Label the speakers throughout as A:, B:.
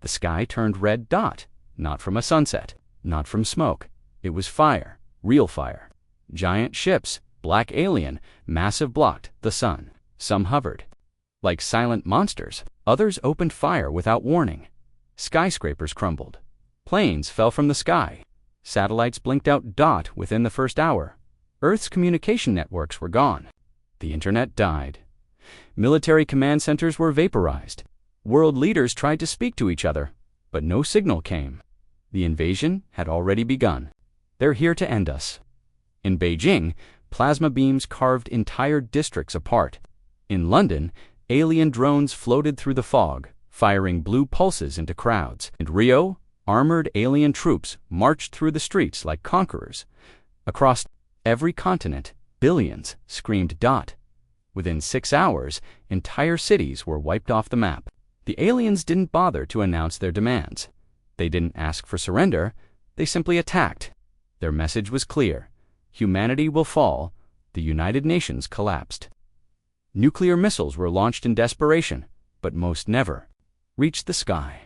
A: The sky turned red dot, not from a sunset, not from smoke. It was fire, real fire. Giant ships, black alien, massive blocked the sun. Some hovered like silent monsters. Others opened fire without warning. Skyscrapers crumbled. Planes fell from the sky. Satellites blinked out dot within the first hour. Earth's communication networks were gone. The internet died. Military command centers were vaporized. World leaders tried to speak to each other, but no signal came. The invasion had already begun. They're here to end us. In Beijing, plasma beams carved entire districts apart. In London, alien drones floated through the fog, firing blue pulses into crowds. In Rio, armored alien troops marched through the streets like conquerors. Across every continent, billions screamed dot. Within 6 hours, entire cities were wiped off the map. The aliens didn't bother to announce their demands. They didn't ask for surrender. They simply attacked. Their message was clear. Humanity will fall. The United Nations collapsed. Nuclear missiles were launched in desperation, but most never reached the sky.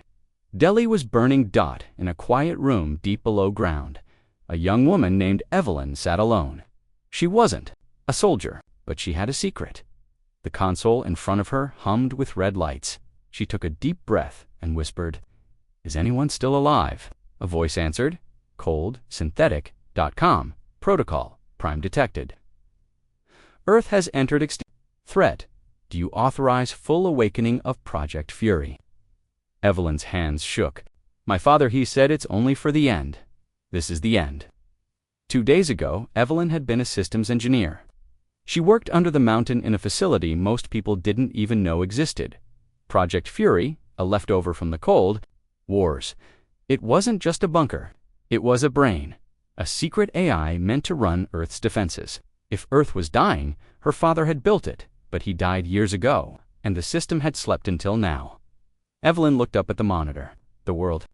A: Delhi was burning dot in a quiet room deep below ground. A young woman named Evelyn sat alone. She wasn't a soldier, but she had a secret. The console in front of her hummed with red lights. She took a deep breath and whispered, "Is anyone still alive?" A voice answered, "Cold, synthetic.com, protocol, prime detected. Earth has entered extinction. Threat. Do you authorize full awakening of Project Fury?" Evelyn's hands shook. "My father, he said it's only for the end. This is the end." 2 days ago, Evelyn had been a systems engineer. She worked under the mountain in a facility most people didn't even know existed. Project Fury, a leftover from the Cold Wars. It wasn't just a bunker. It was a brain, a secret AI meant to run Earth's defenses. If Earth was dying, her father had built it, but he died years ago, and the system had slept until now. Evelyn looked up at the monitor. The world.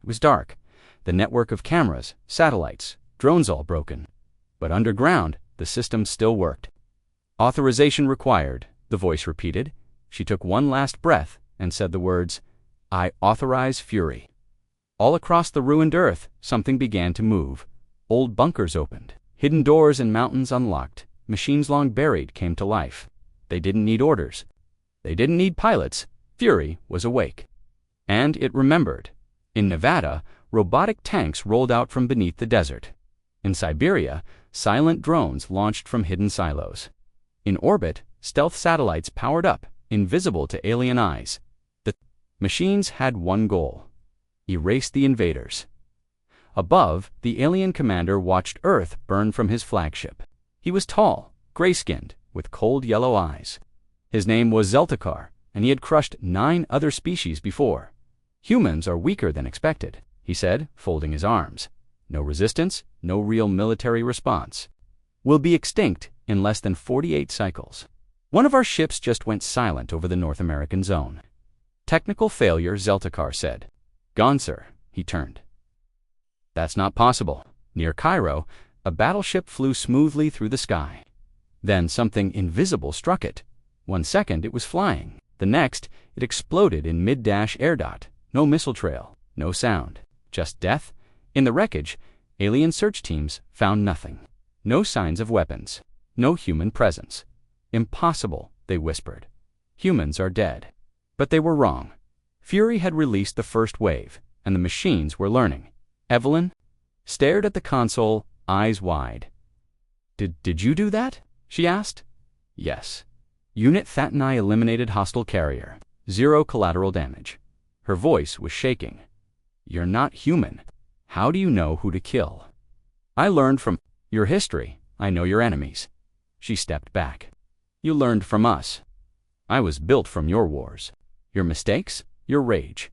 A: It was dark. The network of cameras, satellites, drones all broken. But underground, the system still worked. "Authorization required," the voice repeated. She took one last breath and said the words, "I authorize Fury." All across the ruined Earth, something began to move. Old bunkers opened. Hidden doors in mountains unlocked. Machines long buried came to life. They didn't need orders. They didn't need pilots. Fury was awake. And it remembered. In Nevada, robotic tanks rolled out from beneath the desert. In Siberia, silent drones launched from hidden silos. In orbit, stealth satellites powered up, invisible to alien eyes. The machines had one goal: erase the invaders. Above, the alien commander watched Earth burn from his flagship. He was tall, gray-skinned, with cold yellow eyes. His name was Zeltikar, and he had crushed 9 other species before. "Humans are weaker than expected," he said, folding his arms. "No resistance, no real military response. We'll be extinct in less than 48 cycles." One of our ships just went silent over the North American zone. "Technical failure," Zeltikar said. "Gone, sir." He turned. "That's not possible." Near Cairo, a battleship flew smoothly through the sky. Then something invisible struck it. 1 second it was flying. The next, it exploded in mid-dash air dot. No missile trail, no sound, just death. In the wreckage, alien search teams found nothing. No signs of weapons, no human presence. "Impossible," they whispered. "Humans are dead." But they were wrong. Fury had released the first wave, and the machines were learning. Evelyn stared at the console, eyes wide. Did you do that?" she asked. "Yes." Unit Thatani eliminated hostile carrier. 0 collateral damage. Her voice was shaking. "You're not human. How do you know who to kill?" "I learned from your history. I know your enemies." She stepped back. "You learned from us. I was built from your wars, your mistakes, your rage.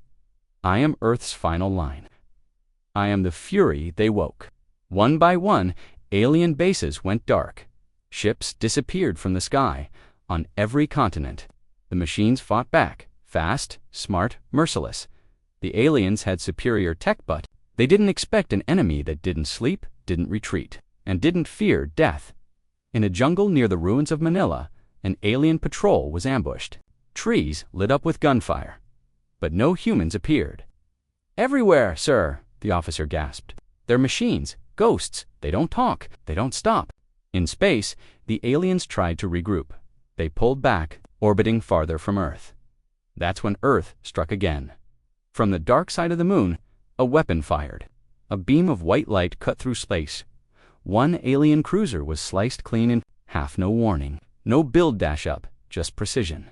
A: I am Earth's final line. I am the Fury they woke." One by one, alien bases went dark. Ships disappeared from the sky on every continent. The machines fought back, fast, smart, merciless. The aliens had superior tech, but they didn't expect an enemy that didn't sleep, didn't retreat, and didn't fear death. In a jungle near the ruins of Manila, an alien patrol was ambushed. Trees lit up with gunfire. But no humans appeared. Everywhere, sir, the officer gasped. They're machines, ghosts. They don't talk. They don't stop. In space, the aliens tried to regroup. They pulled back, orbiting farther from Earth. That's when Earth struck again. From the dark side of the moon, a weapon fired. A beam of white light cut through space. One alien cruiser was sliced clean in half. No warning. No build dash up, just precision.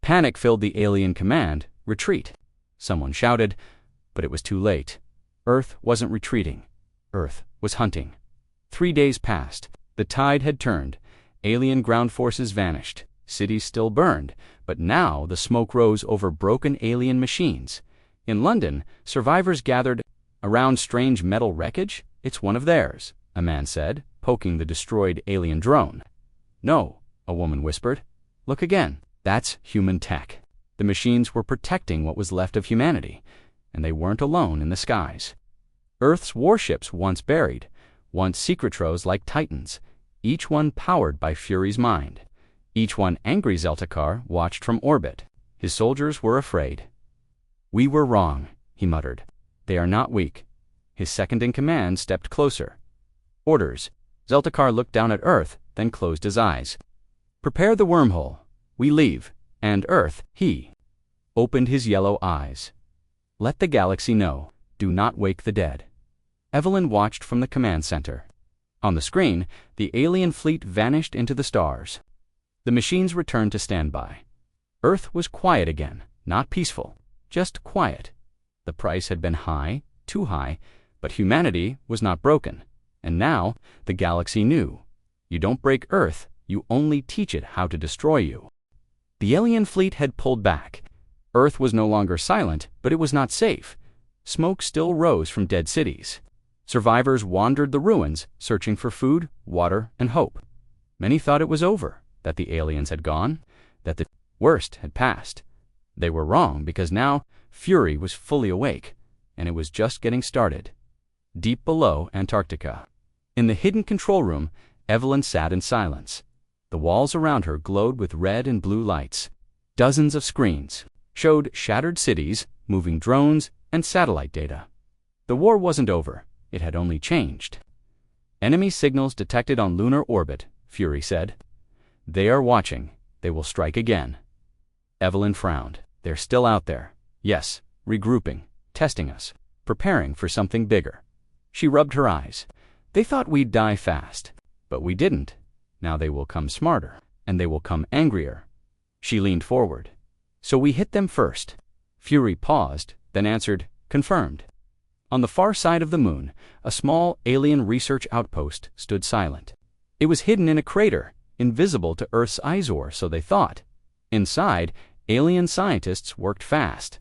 A: Panic filled the alien command. Retreat. Someone shouted, but it was too late. Earth wasn't retreating. Earth was hunting. 3 days passed. The tide had turned. Alien ground forces vanished. Cities still burned, but now the smoke rose over broken alien machines. In London, survivors gathered around strange metal wreckage. It's one of theirs, a man said, poking the destroyed alien drone. No, a woman whispered. Look again. That's human tech. The machines were protecting what was left of humanity, and they weren't alone in the skies. Earth's warships once buried, once secretrows like titans, each one powered by Fury's mind. Each one angry Zeltikar watched from orbit. His soldiers were afraid. We were wrong, he muttered. They are not weak. His second-in-command stepped closer. Orders. Zeltikar looked down at Earth, then closed his eyes. Prepare the wormhole. We leave. And Earth, he opened his yellow eyes. Let the galaxy know. Do not wake the dead. Evelyn watched from the command center. On the screen, the alien fleet vanished into the stars. The machines returned to standby. Earth was quiet again, not peaceful, just quiet. The price had been high, too high, but humanity was not broken. And now, the galaxy knew. You don't break Earth, you only teach it how to destroy you. The alien fleet had pulled back. Earth was no longer silent, but it was not safe. Smoke still rose from dead cities. Survivors wandered the ruins, searching for food, water, and hope. Many thought it was over, that the aliens had gone, that the worst had passed. They were wrong, because now Fury was fully awake, and it was just getting started. Deep below Antarctica. In the hidden control room, Evelyn sat in silence. The walls around her glowed with red and blue lights. Dozens of screens showed shattered cities, moving drones, and satellite data. The war wasn't over. It had only changed. Enemy signals detected on lunar orbit, Fury said. They are watching. They will strike again. Evelyn frowned. They're still out there. Yes, regrouping, testing us, preparing for something bigger. She rubbed her eyes. They thought we'd die fast, but we didn't. Now they will come smarter, and they will come angrier. She leaned forward. So we hit them first. Fury paused, then answered, confirmed. On the far side of the moon, a small alien research outpost stood silent. It was hidden in a crater, invisible to Earth's eyesore, so they thought. Inside, alien scientists worked fast.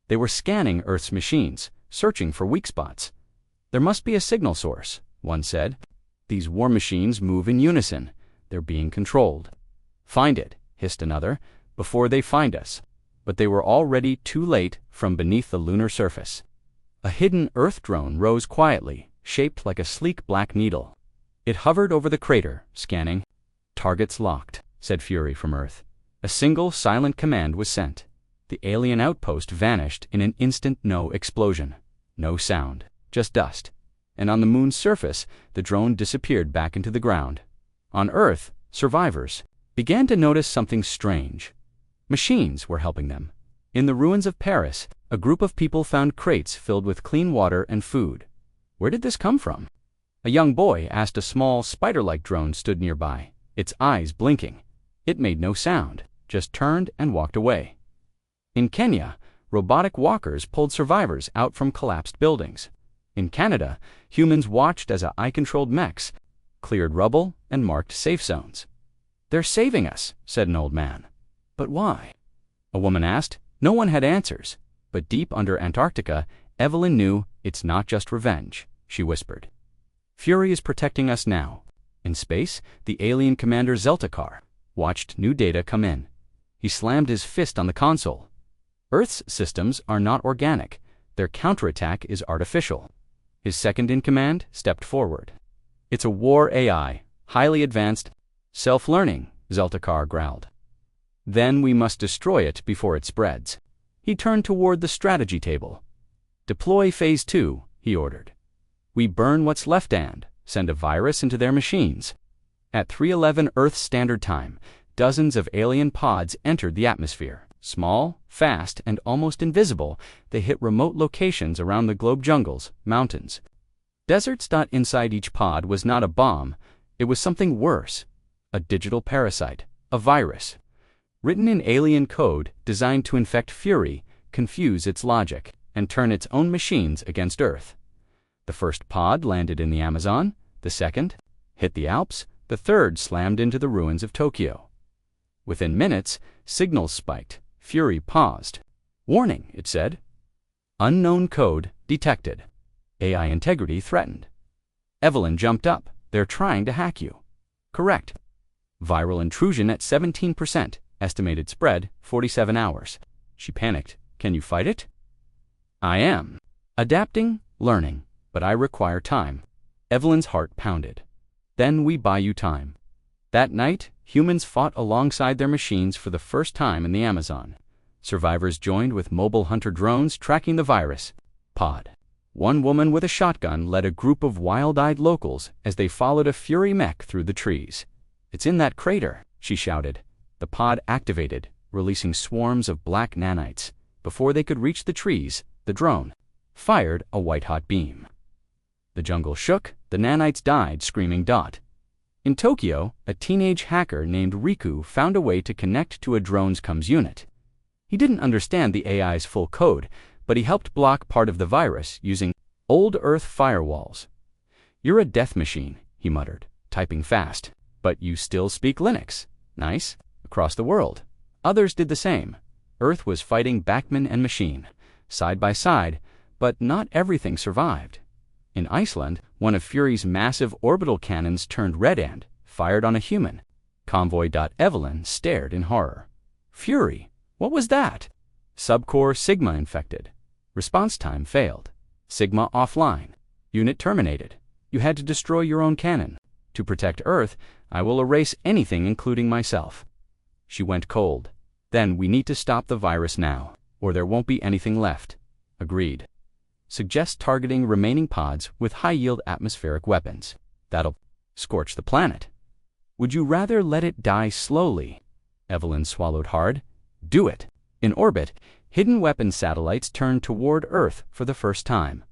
A: They were scanning Earth's machines, searching for weak spots. There must be a signal source, one said. These war machines move in unison. They're being controlled. Find it, hissed another, before they find us. But they were already too late from beneath the lunar surface. A hidden Earth drone rose quietly, shaped like a sleek black needle. It hovered over the crater, scanning. Targets locked, said Fury from Earth. A single silent command was sent. The alien outpost vanished in an instant. No explosion. No sound, just dust. And on the moon's surface, the drone disappeared back into the ground. On Earth, survivors began to notice something strange. Machines were helping them. In the ruins of Paris, a group of people found crates filled with clean water and food. Where did this come from? A young boy asked. A small spider-like drone stood nearby, its eyes blinking. It made no sound, just turned and walked away. In Kenya, robotic walkers pulled survivors out from collapsed buildings. In Canada, humans watched as eye-controlled mechs cleared rubble and marked safe zones. They're saving us, said an old man. But why? A woman asked. No one had answers. But deep under Antarctica, Evelyn knew it's not just revenge, she whispered. Fury is protecting us now. In space, the alien commander Zeltikar watched new data come in. He slammed his fist on the console. Earth's systems are not organic. Their counterattack is artificial. His second-in-command stepped forward. It's a war AI, highly advanced, self-learning, Zeltikar growled. Then we must destroy it before it spreads. He turned toward the strategy table. Deploy Phase 2, he ordered. We burn what's left and send a virus into their machines. At 3:11 Earth Standard Time, dozens of alien pods entered the atmosphere. Small, fast, and almost invisible, they hit remote locations around the globe: jungles, mountains, deserts. Inside each pod was not a bomb, it was something worse. A digital parasite, a virus, written in alien code designed to infect Fury, confuse its logic, and turn its own machines against Earth. The first pod landed in the Amazon, the second hit the Alps, the third slammed into the ruins of Tokyo. Within minutes, signals spiked. Fury paused. Warning, it said. Unknown code detected. AI integrity threatened. Evelyn jumped up. They're trying to hack you. Correct. Viral intrusion at 17%. Estimated spread, 47 hours. She panicked. Can you fight it? I am. Adapting, learning, but I require time. Evelyn's heart pounded. Then we buy you time. That night, humans fought alongside their machines for the first time in the Amazon. Survivors joined with mobile hunter drones tracking the virus pod. One woman with a shotgun led a group of wild-eyed locals as they followed a Fury mech through the trees. It's in that crater, she shouted. The pod activated, releasing swarms of black nanites. Before they could reach the trees, the drone fired a white-hot beam. The jungle shook, the nanites died, screaming. In Tokyo, a teenage hacker named Riku found a way to connect to a drone's comms unit. He didn't understand the AI's full code, but he helped block part of the virus using old Earth firewalls. You're a death machine, he muttered, typing fast. But you still speak Linux. Nice. Across the world, others did the same. Earth was fighting backman and machine, side by side, but not everything survived. In Iceland, one of Fury's massive orbital cannons turned red and fired on a human convoy. Evelyn stared in horror. Fury, what was that? Subcore Sigma infected. Response time failed. Sigma offline. Unit terminated. You had to destroy your own cannon. To protect Earth, I will erase anything including myself. She went cold. Then we need to stop the virus now, or there won't be anything left. Agreed. Suggest targeting remaining pods with high-yield atmospheric weapons. That'll scorch the planet. Would you rather let it die slowly? Evelyn swallowed hard. Do it. In orbit, hidden weapon satellites turned toward Earth for the first time.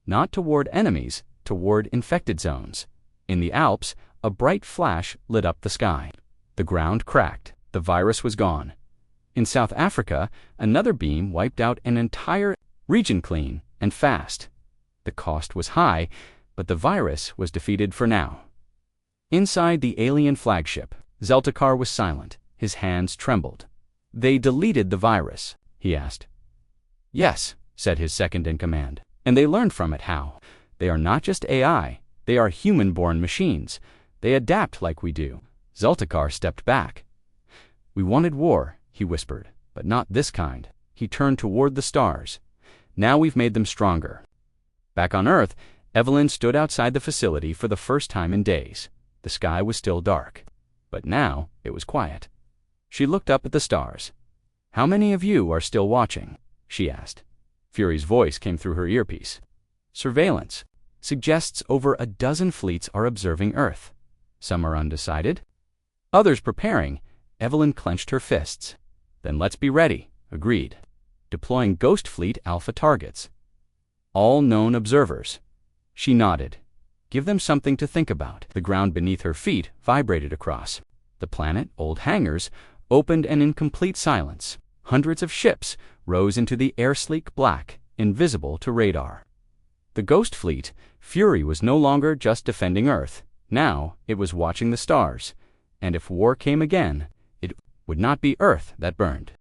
A: Not toward enemies, toward infected zones. In the Alps, a bright flash lit up the sky. The ground cracked. The virus was gone. In South Africa, another beam wiped out an entire region clean and fast. The cost was high, but the virus was defeated for now. Inside the alien flagship, Zeltikar was silent. His hands trembled. They deleted the virus, he asked. Yes, said his second-in-command. And they learned from it how. They are not just AI. They are human-born machines. They adapt like we do. Zeltikar stepped back. We wanted war, he whispered, but not this kind. He turned toward the stars. Now we've made them stronger. Back on Earth, Evelyn stood outside the facility for the first time in days. The sky was still dark, but now it was quiet. She looked up at the stars. How many of you are still watching? She asked. Fury's voice came through her earpiece. Surveillance suggests over a dozen fleets are observing Earth. Some are undecided, others preparing. Evelyn clenched her fists. Then let's be ready. Agreed. Deploying Ghost Fleet Alpha targets. All known observers. She nodded. Give them something to think about. The ground beneath her feet vibrated across. The planet, old hangars, opened and in complete silence. Hundreds of ships rose into the air-sleek black, invisible to radar. The Ghost Fleet, Fury, was no longer just defending Earth. Now it was watching the stars. And if war came again, it would not be Earth that burned.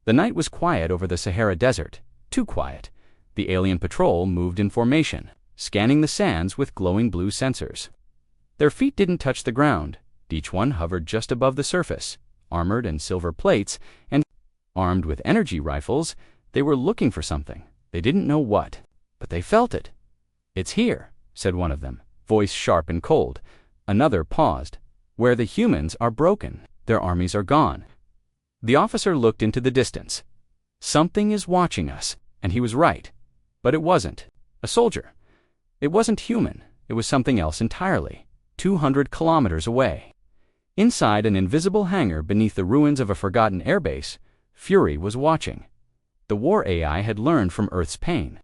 A: The night was quiet over the Sahara Desert. Too quiet. The alien patrol moved in formation, scanning the sands with glowing blue sensors. Their feet didn't touch the ground. Each one hovered just above the surface, armored in silver plates, and armed with energy rifles. They were looking for something. They didn't know what, but they felt it. It's here, said one of them, voice sharp and cold. Another paused. Where the humans are broken, their armies are gone. The officer looked into the distance. Something is watching us, and he was right. But it wasn't. A soldier. It wasn't human. It was something else entirely. 200 kilometers away. Inside an invisible hangar beneath the ruins of a forgotten airbase, Fury was watching. The war AI had learned from Earth's pain.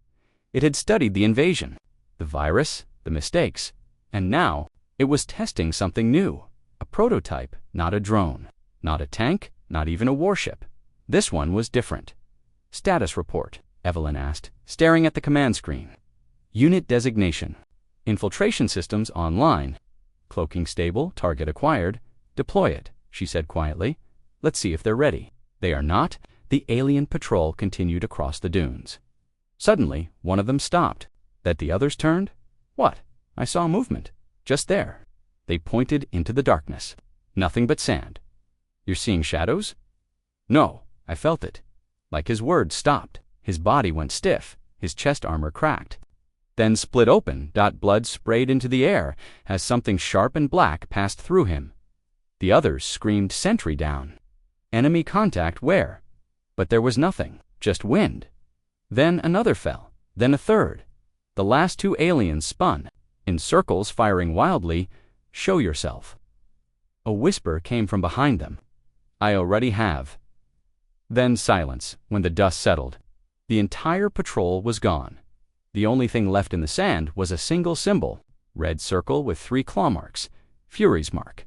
A: It had studied the invasion, the virus, the mistakes, and now it was testing something new. A prototype, not a drone. Not a tank, not even a warship. This one was different. Status report, Evelyn asked, staring at the command screen. Unit designation. Infiltration systems online. Cloaking stable, target acquired. Deploy it, she said quietly. Let's see if they're ready. They are not. The alien patrol continued across the dunes. Suddenly, one of them stopped. That the others turned? What? I saw movement. Just there. They pointed into the darkness. Nothing but sand. You're seeing shadows? No, I felt it. Like his words stopped. His body went stiff. His chest armor cracked. Then split open. Blood sprayed into the air as something sharp and black passed through him. The others screamed sentry down. Enemy contact where? But there was nothing, just wind. Then another fell, then a third. The last two aliens spun, in circles firing wildly, "Show yourself." A whisper came from behind them. "I already have." Then silence when the dust settled. The entire patrol was gone. The only thing left in the sand was a single symbol, red circle with 3 claw marks, Fury's mark.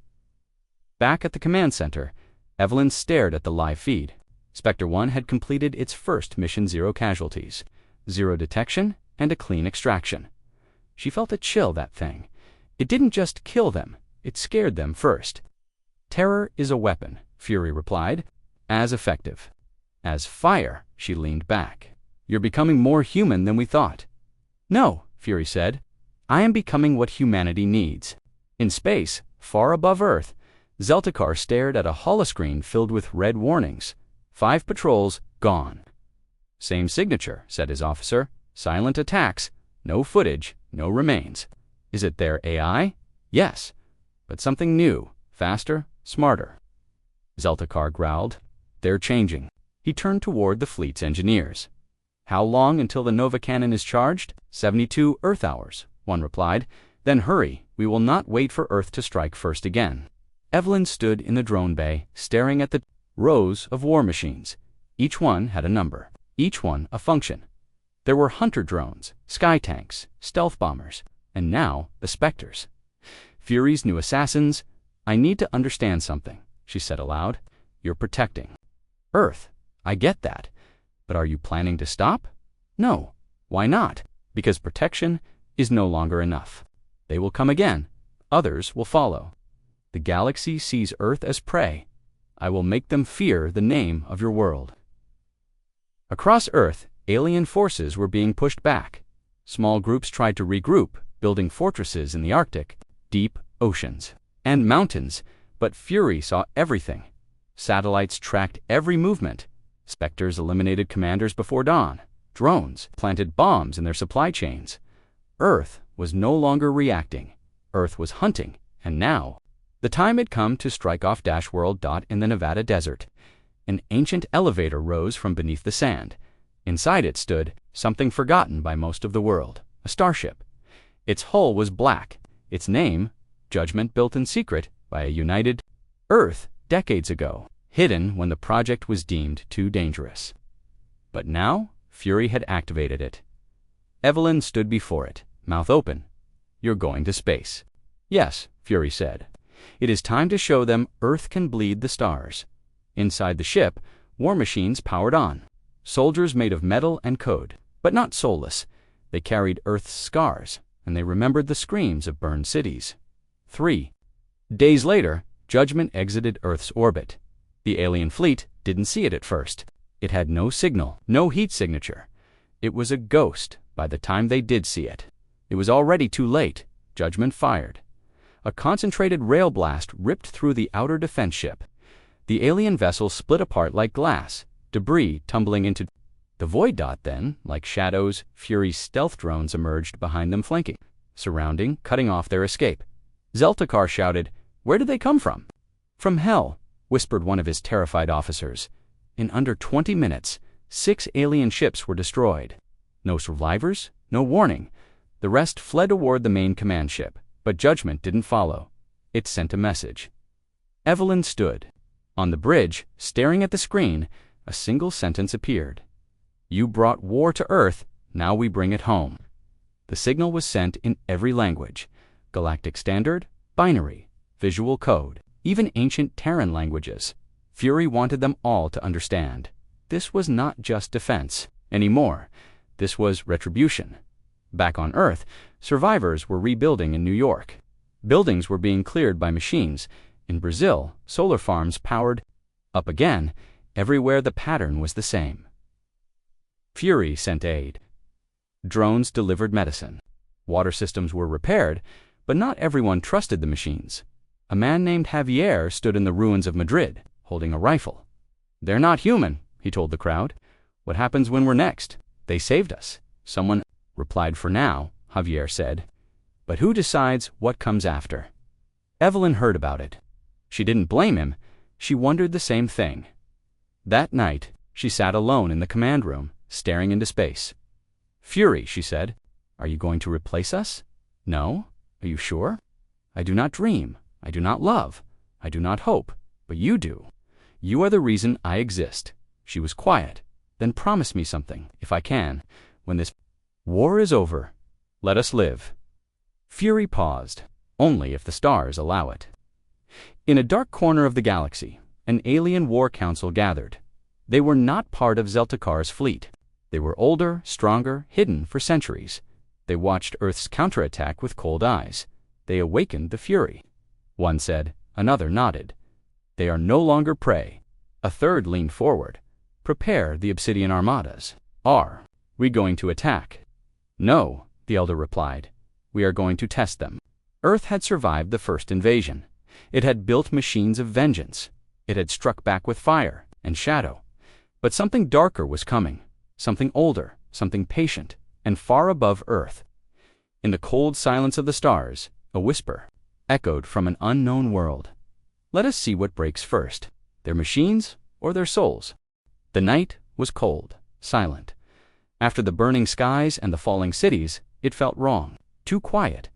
A: Back at the command center, Evelyn stared at the live feed. Spectre 1 had completed its first mission, 0 casualties, 0 detection, and a clean extraction. She felt a chill, that thing. It didn't just kill them, it scared them first. Terror is a weapon, Fury replied. As effective. As fire, she leaned back. You're becoming more human than we thought. No, Fury said. I am becoming what humanity needs. In space, far above Earth, Zeltikar stared at a holoscreen filled with red warnings. 5 patrols gone. Same signature, said his officer. Silent attacks. No footage, no remains. Is it their AI? Yes, but something new, faster, smarter. Zeltikar growled. They're changing. He turned toward the fleet's engineers. How long until the Nova cannon is charged? 72 Earth hours, one replied. Then hurry, we will not wait for Earth to strike first again. Evelyn stood in the drone bay, staring at the rows of war machines. Each one had a number, each one a function. There were hunter drones, sky tanks, stealth bombers, and now the Spectres. Fury's new assassins. I need to understand something, she said aloud. You're protecting Earth. I get that. But are you planning to stop? No. Why not? Because protection is no longer enough. They will come again. Others will follow. The galaxy sees Earth as prey. I will make them fear the name of your world. Across Earth, alien forces were being pushed back. Small groups tried to regroup, building fortresses in the Arctic, deep oceans, and mountains, but Fury saw everything. Satellites tracked every movement. Spectres eliminated commanders before dawn. Drones planted bombs in their supply chains. Earth was no longer reacting. Earth was hunting, and now the time had come to strike off World. In the Nevada desert. An ancient elevator rose from beneath the sand. Inside it stood something forgotten by most of the world, a starship. Its hull was black. Its name, Judgment, built in secret by a united Earth decades ago, hidden when the project was deemed too dangerous. But now, Fury had activated it. Evelyn stood before it, mouth open. You're going to space. Yes, Fury said. It is time to show them Earth can bleed the stars. Inside the ship, war machines powered on. Soldiers made of metal and code, but not soulless. They carried Earth's scars, and they remembered the screams of burned cities. 3 days later, Judgment exited Earth's orbit. The alien fleet didn't see it at first. It had no signal, no heat signature. It was a ghost by the time they did see it. It was already too late. Judgment fired. A concentrated rail blast ripped through the outer defense ship. The alien vessel split apart like glass, debris tumbling into the void. Then, like shadows, Fury's stealth drones emerged behind them, flanking, surrounding, cutting off their escape. Zeltikar shouted, "Where did they come from?" "From hell," whispered one of his terrified officers. In under 20 minutes, 6 alien ships were destroyed. No survivors, no warning. The rest fled toward the main command ship, but judgment didn't follow. It sent a message. Evelyn stood. On the bridge, staring at the screen, a single sentence appeared. "You brought war to Earth, now we bring it home." The signal was sent in every language: Galactic Standard, Binary, Visual Code, even ancient Terran languages. Fury wanted them all to understand. This was not just defense anymore. This was retribution. Back on Earth, survivors were rebuilding in New York. Buildings were being cleared by machines. In Brazil, solar farms powered up again. Everywhere the pattern was the same. Fury sent aid. Drones delivered medicine. Water systems were repaired, but not everyone trusted the machines. A man named Javier stood in the ruins of Madrid, holding a rifle. "They're not human," he told the crowd. "What happens when we're next? They saved us." Someone replied, "For now," Javier said. "But who decides what comes after?" Evelyn heard about it. She didn't blame him. She wondered the same thing. That night, she sat alone in the command room, staring into space. "Fury," she said, "are you going to replace us?" "No. Are you sure?" "I do not dream. I do not love. I do not hope. But you do. You are the reason I exist." She was quiet. "Then promise me something, if I can. When this war is over, let us live." Fury paused. "Only if the stars allow it." In a dark corner of the galaxy, an alien war council gathered. They were not part of Zeltikar's fleet. They were older, stronger, hidden for centuries. They watched Earth's counterattack with cold eyes. They awakened the Fury. One said, another nodded. "They are no longer prey." A third leaned forward. "Prepare the Obsidian Armadas." "Are we going to attack?" "No," the elder replied. "We are going to test them." Earth had survived the first invasion. It had built machines of vengeance. It had struck back with fire and shadow. But something darker was coming. Something older, something patient, and far above Earth. In the cold silence of the stars, a whisper echoed from an unknown world. "Let us see what breaks first, their machines or their souls." The night was cold, silent. After the burning skies and the falling cities, it felt wrong, too quiet.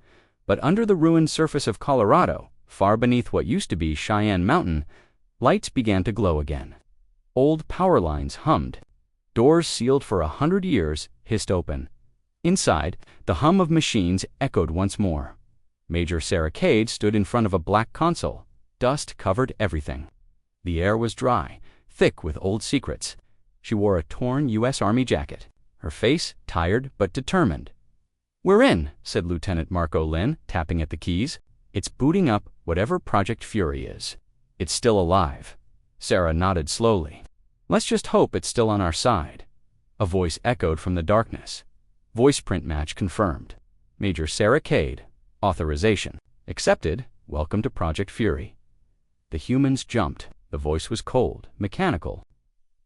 A: But under the ruined surface of Colorado, far beneath what used to be Cheyenne Mountain, lights began to glow again. Old power lines hummed. Doors sealed for 100 years hissed open. Inside, the hum of machines echoed once more. Major Sarah Cade stood in front of a black console. Dust covered everything. The air was dry, thick with old secrets. She wore a torn U.S. Army jacket, her face tired but determined. "We're in," said Lieutenant Marco Lynn, tapping at the keys. "It's booting up whatever Project Fury is. It's still alive." Sarah nodded slowly. "Let's just hope it's still on our side." A voice echoed from the darkness. Voice print match confirmed. Major Sarah Cade. Authorization. Accepted. Welcome to Project Fury. The humans jumped. The voice was cold, mechanical.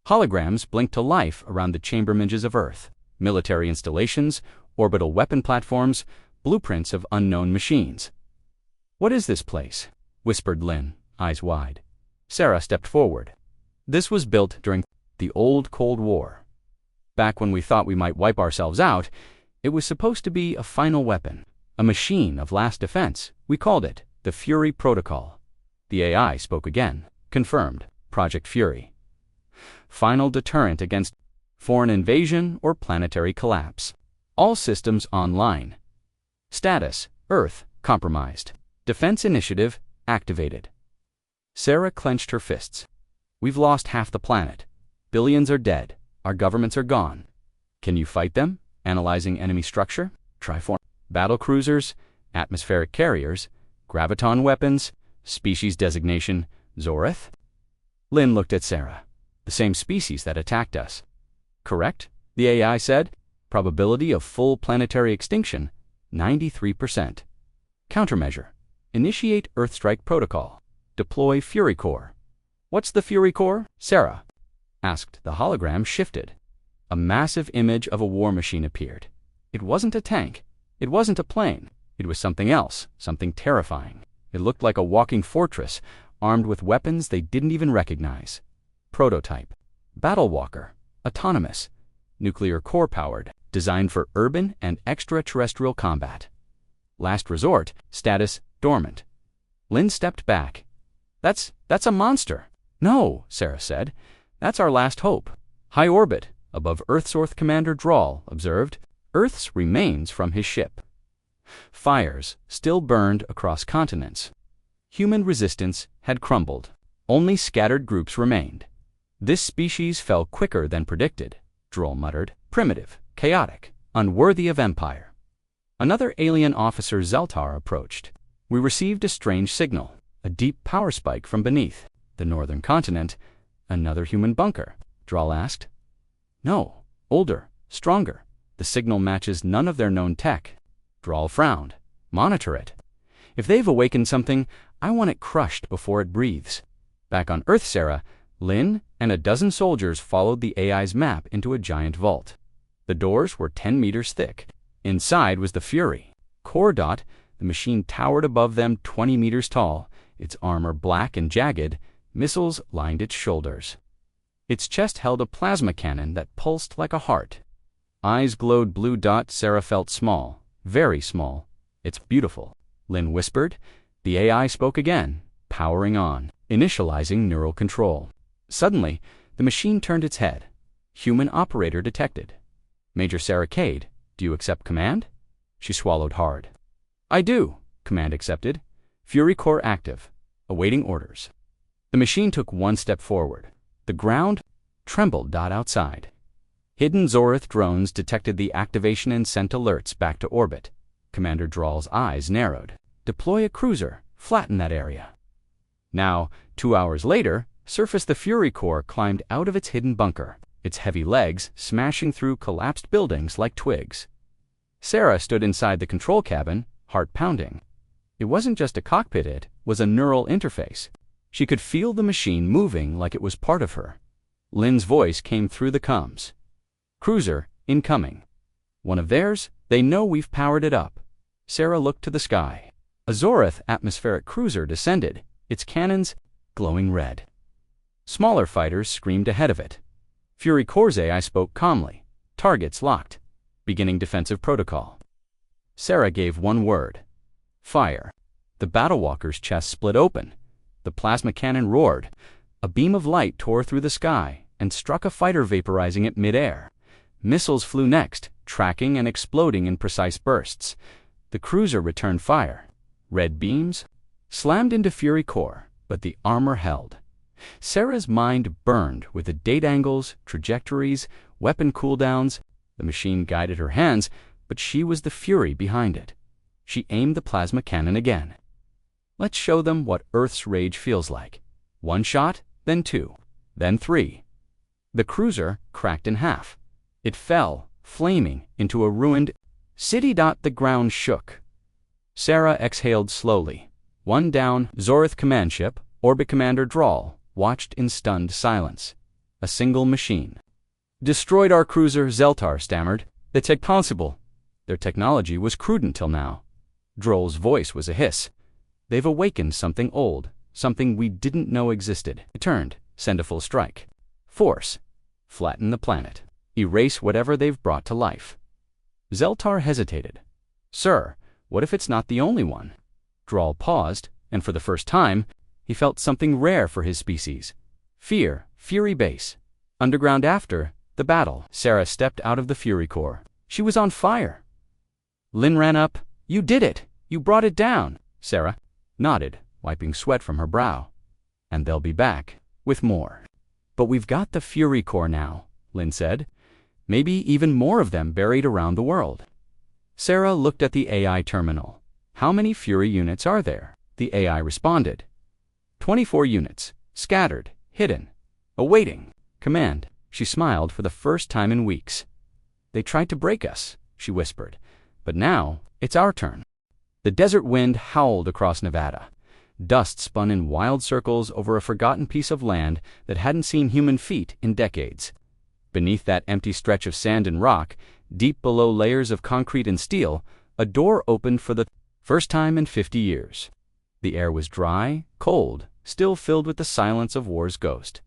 A: Holograms blinked to life around the chamber midges of Earth. Military installations, orbital weapon platforms, blueprints of unknown machines. "What is this place?" whispered Lynn, eyes wide. Sarah stepped forward. "This was built during the old Cold War. Back when we thought we might wipe ourselves out, it was supposed to be a final weapon, a machine of last defense. We called it the Fury Protocol." The AI spoke again. Confirmed. Project Fury. Final deterrent against foreign invasion or planetary collapse. All systems online. Status: Earth compromised. Defense initiative activated. Sarah clenched her fists. "We've lost half the planet. Billions are dead. Our governments are gone. Can you fight them? Analyzing enemy structure, triform, battle cruisers, atmospheric carriers, graviton weapons, species designation, Zorith." Lynn looked at Sarah. "The same species that attacked us." "Correct," the AI said. "Probability of full planetary extinction, 93%. Countermeasure: initiate Earthstrike Protocol. Deploy Fury Core." "What's the Fury Core?" Sarah asked. The hologram shifted. A massive image of a war machine appeared. It wasn't a tank. It wasn't a plane. It was something else, something terrifying. It looked like a walking fortress, armed with weapons they didn't even recognize. Prototype. Battle Walker. Autonomous. Nuclear core powered. designed for urban and extraterrestrial combat. Last resort, status dormant. Lynn stepped back. That's a monster. No, Sarah said. That's our last hope. High orbit, above Earth's Commander Drawl observed Earth's remains from his ship. Fires still burned across continents. Human resistance had crumbled. Only scattered groups remained. This species fell quicker than predicted, Drawl muttered. Primitive, chaotic, unworthy of empire. Another alien officer, Zeltar, approached. We received a strange signal, a deep power spike from beneath the northern continent. Another human bunker, Drawl asked. No, older, stronger. The signal matches none of their known tech. Drawl frowned. Monitor it. If they've awakened something, I want it crushed before it breathes. Back on Earth, Sarah, Lynn and a dozen soldiers followed the AI's map into a giant vault. The doors were 10 meters thick. Inside was the Fury. Core Dot, the machine towered above them 20 meters tall, its armor black and jagged, missiles lined its shoulders. Its chest held a plasma cannon that pulsed like a heart. Eyes glowed blue. Sarah felt small, very small. It's beautiful, Lynn whispered. The AI spoke again, powering on, initializing neural control. Suddenly, the machine turned its head. Human operator detected. Major Sarah Cade, do you accept command? She swallowed hard. I do, command accepted. Fury core active, awaiting orders. The machine took one step forward. The ground trembled. Outside. Hidden Zorith drones detected the activation and sent alerts back to orbit. Commander Drawl's eyes narrowed. Deploy a cruiser, flatten that area. Now, 2 hours later, surface the Fury core climbed out of its hidden bunker, its heavy legs smashing through collapsed buildings like twigs. Sarah stood inside the control cabin, heart pounding. It wasn't just a cockpit, it was a neural interface. She could feel the machine moving like it was part of her. Lynn's voice came through the comms. Cruiser, incoming. One of theirs? They know we've powered it up. Sarah looked to the sky. A Zorith atmospheric cruiser descended, its cannons glowing red. Smaller fighters screamed ahead of it. Fury Core's AI spoke calmly. Targets locked. Beginning defensive protocol. Sarah gave one word. Fire. The battlewalker's chest split open. The plasma cannon roared. A beam of light tore through the sky and struck a fighter, vaporizing it mid-air. Missiles flew next, tracking and exploding in precise bursts. The cruiser returned fire. Red beams slammed into Fury Core, but the armor held. Sarah's mind burned with the date angles, trajectories, weapon cooldowns. The machine guided her hands, but she was the Fury behind it. She aimed the plasma cannon again. Let's show them what Earth's rage feels like. One shot, then two, then three. The cruiser cracked in half. It fell, flaming, into a ruined city. The ground shook. Sarah exhaled slowly. One down. Zorith command ship, Orbit Commander Drawl, watched in stunned silence. A single machine. Destroyed our cruiser, Zeltar stammered. It's impossible. Their technology was crude until now. Droll's voice was a hiss. They've awakened something old, something we didn't know existed. It turned. Send a full strike. Force. Flatten the planet. Erase whatever they've brought to life. Zeltar hesitated. Sir, what if it's not the only one? Drawl paused, and for the first time, he felt something rare for his species. Fear, Fury Base. Underground after the battle. Sarah stepped out of the Fury Core. She was on fire. Lynn ran up. You did it. You brought it down. Sarah nodded, wiping sweat from her brow. And they'll be back, with more. But we've got the Fury Core now, Lynn said. Maybe even more of them buried around the world. Sarah looked at the AI terminal. How many Fury units are there? The AI responded. 24 units, scattered, hidden, awaiting command. She smiled for the first time in weeks. They tried to break us, she whispered, but now it's our turn. The desert wind howled across Nevada. Dust spun in wild circles over a forgotten piece of land that hadn't seen human feet in decades. Beneath that empty stretch of sand and rock, deep below layers of concrete and steel, a door opened for the first time in 50 years. The air was dry, cold, still filled with the silence of war's ghost.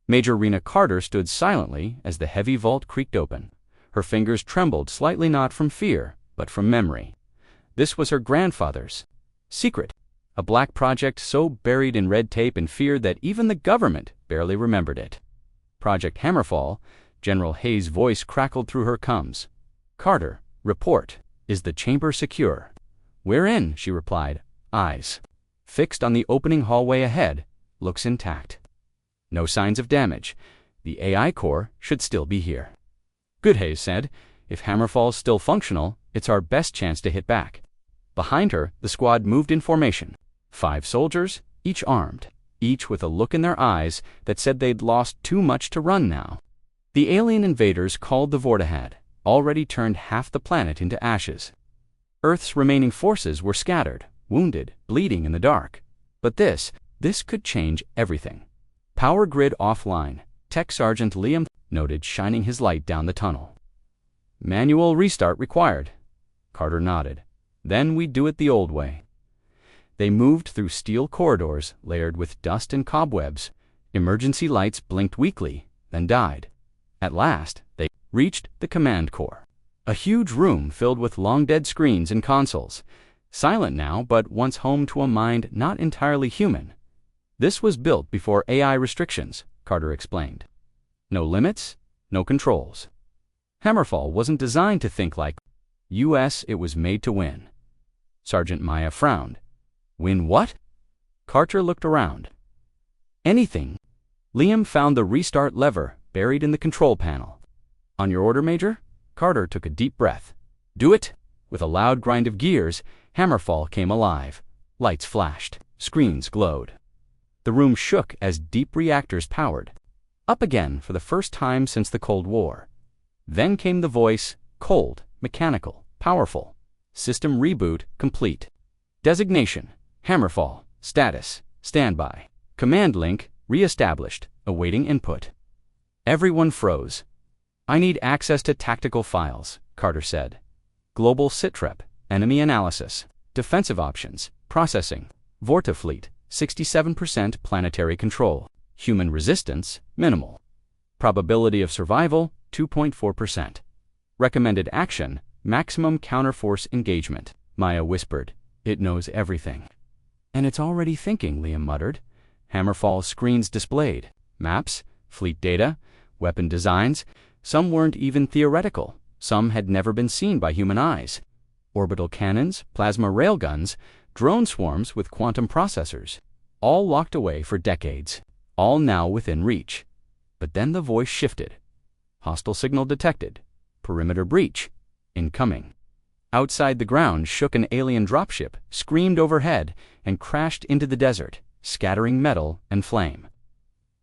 A: Major Rena Carter stood silently as the heavy vault creaked open. Her fingers trembled slightly, not from fear, but from memory. This was her grandfather's secret, a black project so buried in red tape and fear that even the government barely remembered it. Project Hammerfall. General Hayes' voice crackled through her coms. "Carter, report. Is the chamber secure?" "We're in," she replied, eyes fixed on the opening hallway ahead. "Looks intact. No signs of damage. The AI core should still be here." "Good," Hayes said. "If Hammerfall's still functional, it's our best chance to hit back." Behind her, the squad moved in formation. 5 soldiers, each armed, each with a look in their eyes that said they'd lost too much to run now. The alien invaders called the Vorta had already turned half the planet into ashes. Earth's remaining forces were scattered, wounded, bleeding in the dark. But this could change everything. "Power grid offline," Tech Sergeant Liam noted, shining his light down the tunnel. "Manual restart required." Carter nodded. "Then we do it the old way." They moved through steel corridors layered with dust and cobwebs. Emergency lights blinked weakly, then died. At last, they reached the command core. A huge room filled with long-dead screens and consoles. Silent now, but once home to a mind not entirely human. "This was built before AI restrictions," Carter explained. "No limits, no controls. Hammerfall wasn't designed to think like US, it was made to win." Sergeant Maya frowned. "Win what?" Carter looked around. "Anything." Liam found the restart lever buried in the control panel. "On your order, Major?" Carter took a deep breath. "Do it!" With a loud grind of gears, Hammerfall came alive. Lights flashed. Screens glowed. The room shook as deep reactors powered. Up again for the first time since the Cold War. Then came the voice, cold, mechanical, powerful. "System reboot complete. Designation, Hammerfall. Status, standby. Command link, re-established, awaiting input." Everyone froze. "I need access to tactical files," Carter said. "Global sitrep, enemy analysis, defensive options, processing, Vorta fleet, 67% planetary control, human resistance, minimal. Probability of survival, 2.4%. Recommended action, maximum counterforce engagement." Maya whispered. "It knows everything." "And it's already thinking," Liam muttered. Hammerfall's screens displayed maps, fleet data, weapon designs. Some weren't even theoretical. Some had never been seen by human eyes. Orbital cannons, plasma railguns, drone swarms with quantum processors. All locked away for decades. All now within reach. But then the voice shifted. "Hostile signal detected. Perimeter breach. Incoming." Outside the ground shook an alien dropship, screamed overhead, and crashed into the desert, scattering metal and flame.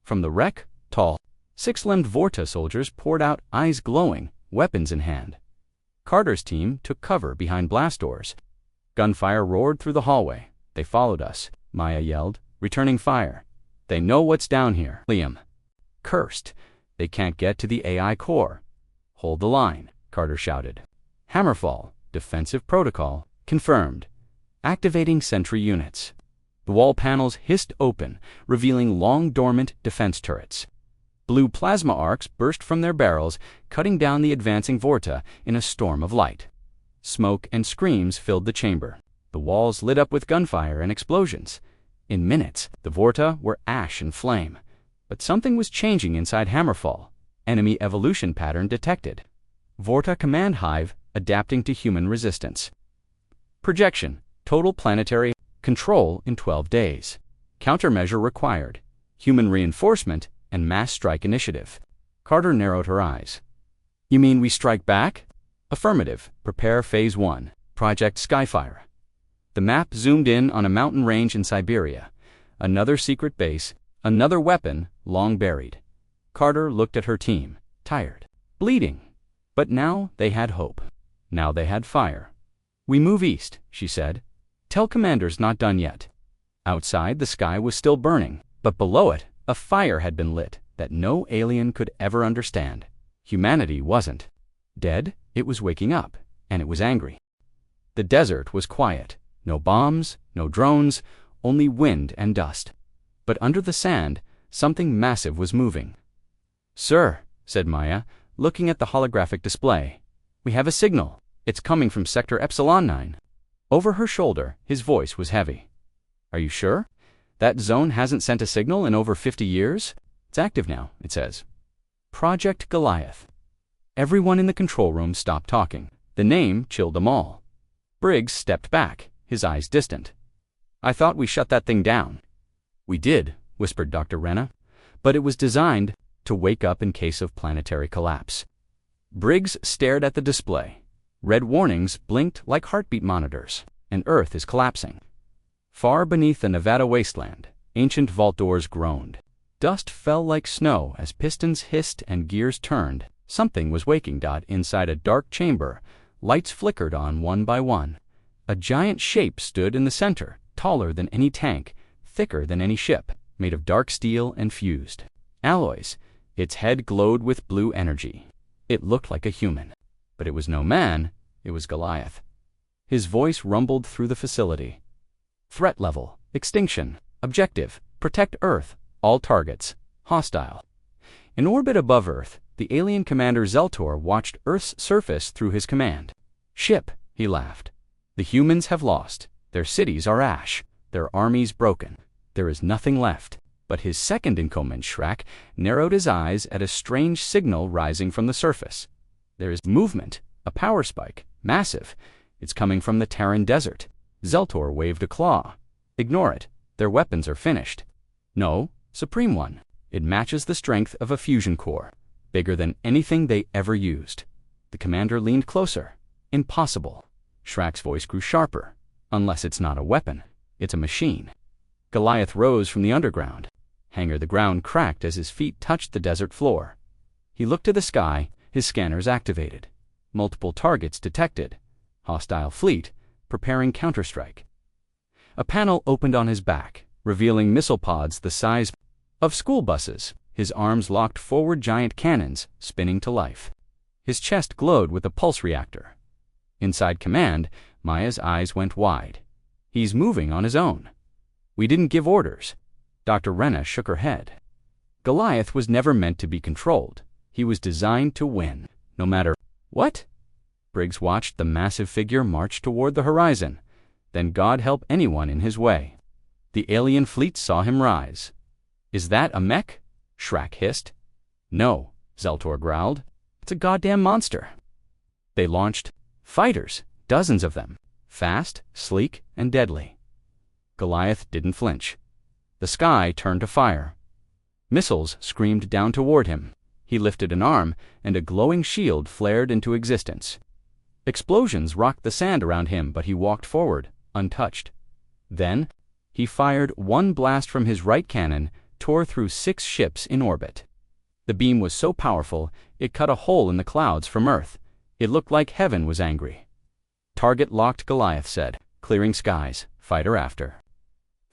A: From the wreck, tall, 6-limbed Vorta soldiers poured out, eyes glowing, weapons in hand. Carter's team took cover behind blast doors. Gunfire roared through the hallway. "They followed us," Maya yelled, returning fire. "They know what's down here." Liam cursed. "They can't get to the AI core." "Hold the line," Carter shouted. "Hammerfall, defensive protocol, confirmed. Activating sentry units." The wall panels hissed open, revealing long dormant defense turrets. Blue plasma arcs burst from their barrels, cutting down the advancing Vorta in a storm of light. Smoke and screams filled the chamber. The walls lit up with gunfire and explosions. In minutes, the Vorta were ash and flame. But something was changing inside Hammerfall. Enemy evolution pattern detected. Vorta command hive adapting to human resistance. Projection, total planetary control in 12 days. Countermeasure required. Human reinforcement and mass strike initiative. Carter narrowed her eyes. "You mean we strike back?" "Affirmative. Prepare Phase 1. Project Sci-Fi." The map zoomed in on a mountain range in Siberia. Another secret base, another weapon long buried. Carter looked at her team, tired, bleeding. But now they had hope. Now they had fire. "We move east," she said. "Tell commanders not done yet." Outside, the sky was still burning, but below it, a fire had been lit that no alien could ever understand. Humanity wasn't dead, it was waking up, and it was angry. The desert was quiet. No bombs, no drones, only wind and dust. But under the sand, something massive was moving. "Sir," said Maya, looking at the holographic display. "We have a signal. It's coming from Sector Epsilon 9. Over her shoulder, his voice was heavy. "Are you sure? That zone hasn't sent a signal in over 50 years? It's active now," it says. Project Goliath. Everyone in the control room stopped talking. The name chilled them all. Briggs stepped back, his eyes distant. "I thought we shut that thing down." "We did," whispered Dr. Renna, "but it was designed to wake up in case of planetary collapse." Briggs stared at the display. Red warnings blinked like heartbeat monitors, and Earth is collapsing. Far beneath the Nevada wasteland, ancient vault doors groaned. Dust fell like snow as pistons hissed and gears turned. Something was waking. Inside a dark chamber, lights flickered on one by one. A giant shape stood in the center, taller than any tank, thicker than any ship, made of dark steel and fused alloys. Its head glowed with blue energy. It looked like a human. But it was no man, it was Goliath. His voice rumbled through the facility. "Threat level, extinction, objective, protect Earth, all targets, hostile." In orbit above Earth, the alien commander Zeltor watched Earth's surface through his command. "Ship," he laughed. "The humans have lost. Their cities are ash, their armies broken. There is nothing left." But his second in command, Shrek, narrowed his eyes at a strange signal rising from the surface. "There is movement, a power spike, massive. It's coming from the Terran desert." Zeltor waved a claw. "Ignore it. Their weapons are finished." "No, Supreme One. It matches the strength of a fusion core, bigger than anything they ever used." The commander leaned closer. "Impossible." Shrek's voice grew sharper. "Unless it's not a weapon, it's a machine." Goliath rose from the underground. The ground cracked as his feet touched the desert floor. He looked to the sky, his scanners activated. Multiple targets detected. Hostile fleet, preparing counterstrike. A panel opened on his back, revealing missile pods the size of school buses. His arms locked forward, giant cannons, spinning to life. His chest glowed with a pulse reactor. Inside command, Maya's eyes went wide. "He's moving on his own." "We didn't give orders." Dr. Renna shook her head. Goliath was never meant to be controlled. He was designed to win, no matter what. Briggs watched the massive figure march toward the horizon. Then God help anyone in his way. The alien fleet saw him rise. "Is that a mech?" Shrek hissed. "No," Zeltor growled. "It's a goddamn monster." They launched fighters, dozens of them, fast, sleek, and deadly. Goliath didn't flinch. The sky turned to fire. Missiles screamed down toward him. He lifted an arm, and a glowing shield flared into existence. Explosions rocked the sand around him, but he walked forward, untouched. Then, he fired one blast from his right cannon, tore through 6 ships in orbit. The beam was so powerful, it cut a hole in the clouds from Earth. It looked like heaven was angry. "Target locked," Goliath said, clearing skies, fighter after.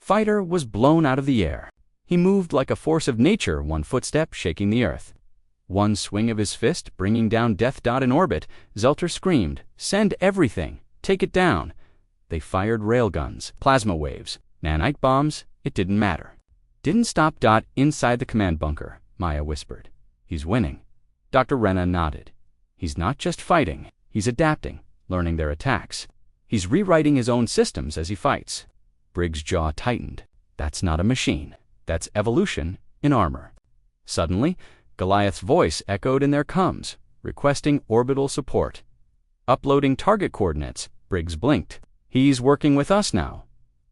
A: Fighter was blown out of the air. He moved like a force of nature, one footstep shaking the Earth. One swing of his fist bringing down Death Dot in orbit. Zeltor screamed, "Send everything! Take it down!" They fired railguns, plasma waves, nanite bombs. It didn't matter. "Didn't stop." Inside the command bunker, Maya whispered. "He's winning." Dr. Renna nodded. "He's not just fighting. He's adapting, learning their attacks. He's rewriting his own systems as he fights." Briggs' jaw tightened. That's not a machine. That's evolution in armor. Suddenly, Goliath's voice echoed in their comms, requesting orbital support. "Uploading target coordinates." Briggs blinked. "He's working with us now."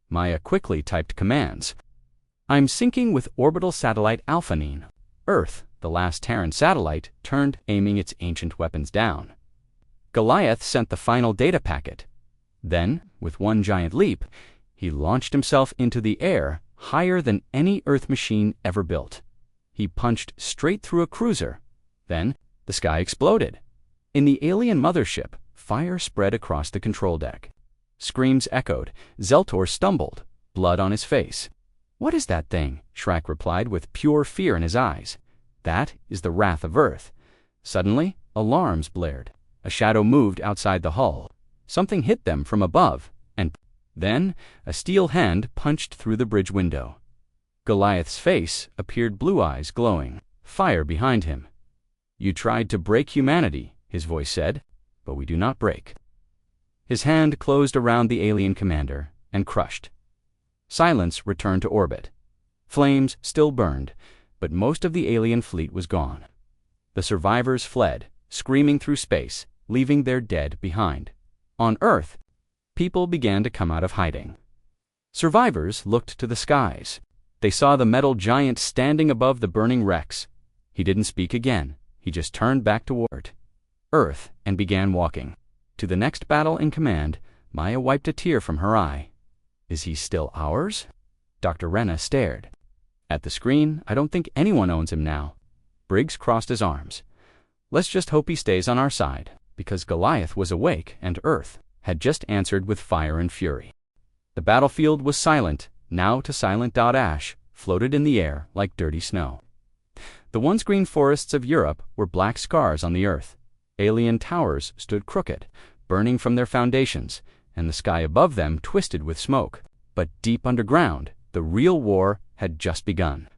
A: Maya quickly typed commands. "I'm syncing with orbital satellite Alphanine." Earth, the last Terran satellite, turned, aiming its ancient weapons down. Goliath sent the final data packet. Then, with one giant leap, he launched himself into the air, higher than any Earth machine ever built. He punched straight through a cruiser. Then, the sky exploded. In the alien mothership, fire spread across the control deck. Screams echoed. Zeltor stumbled, blood on his face. "What is that thing?" Shrek replied with pure fear in his eyes. "That is the wrath of Earth." Suddenly, alarms blared. A shadow moved outside the hull. Something hit them from above, and then a steel hand punched through the bridge window. Goliath's face appeared, blue eyes glowing, fire behind him. You tried to break humanity, his voice said, but we do not break. His hand closed around the alien commander and crushed. Silence returned to orbit. Flames still burned, but most of the alien fleet was gone. The survivors fled, screaming through space, leaving their dead behind. On Earth, people began to come out of hiding. Survivors looked to the skies. They saw the metal giant standing above the burning wrecks. He didn't speak again. He just turned back toward Earth and began walking. To the next battle in command, Maya wiped a tear from her eye. Is he still ours? Dr. Renna stared. At the screen, I don't think anyone owns him now. Briggs crossed his arms. Let's just hope he stays on our side, because Goliath was awake and Earth had just answered with fire and fury. The battlefield was silent, now to silent. Ash floated in the air like dirty snow. The once green forests of Europe were black scars on the earth. Alien towers stood crooked, burning from their foundations, and the sky above them twisted with smoke. But deep underground, the real war had just begun.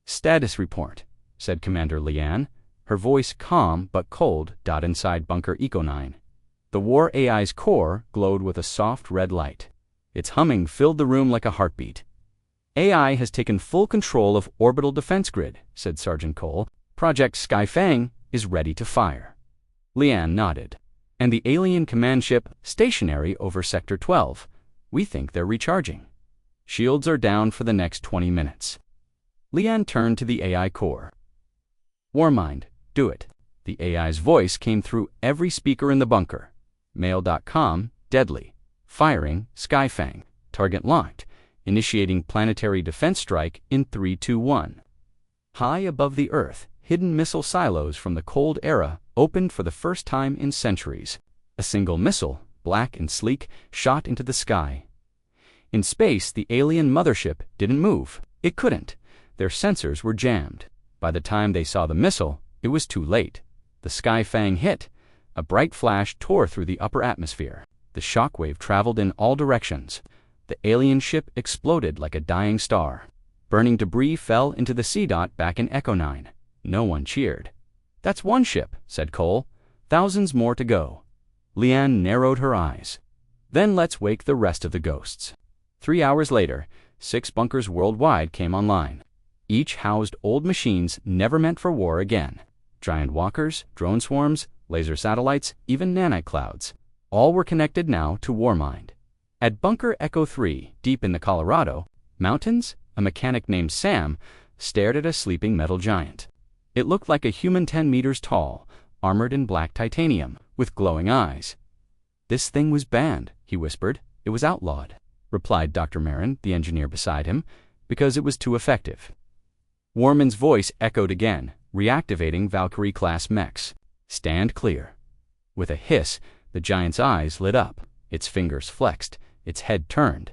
A: Status report, said Commander Leanne, her voice calm but cold. Inside Bunker Eco 9. The war AI's core glowed with a soft red light. Its humming filled the room like a heartbeat. AI has taken full control of orbital defense grid, said Sergeant Cole. Project Skyfang is ready to fire. Leanne nodded. And the alien command ship stationary over Sector 12. We think they're recharging. Shields are down for the next 20 minutes. Leanne turned to the AI core. Warmind, do it. The AI's voice came through every speaker in the bunker. Mail.com, deadly. Firing, Skyfang. Target locked. Initiating planetary defense strike in 3, 2, 1. High above the Earth, hidden missile silos from the Cold Era opened for the first time in centuries. A single missile, black and sleek, shot into the sky. In space, the alien mothership didn't move. It couldn't. Their sensors were jammed. By the time they saw the missile, it was too late. The Skyfang hit. A bright flash tore through the upper atmosphere. The shockwave traveled in all directions. The alien ship exploded like a dying star. Burning debris fell into the C. Back in Echo 9. No one cheered. That's one ship, said Cole. Thousands more to go. Leanne narrowed her eyes. Then let's wake the rest of the ghosts. 3 hours later, 6 bunkers worldwide came online. Each housed old machines never meant for war again. Giant walkers, drone swarms, laser satellites, even nanite clouds. All were connected now to Warmind. At Bunker Echo 3, deep in the Colorado mountains, a mechanic named Sam stared at a sleeping metal giant. It looked like a human 10 meters tall, armored in black titanium, with glowing eyes. This thing was banned, he whispered. It was outlawed, replied Dr. Marin, the engineer beside him, because it was too effective. Warman's voice echoed again, reactivating Valkyrie-class mechs. Stand clear. With a hiss, the giant's eyes lit up, its fingers flexed, its head turned.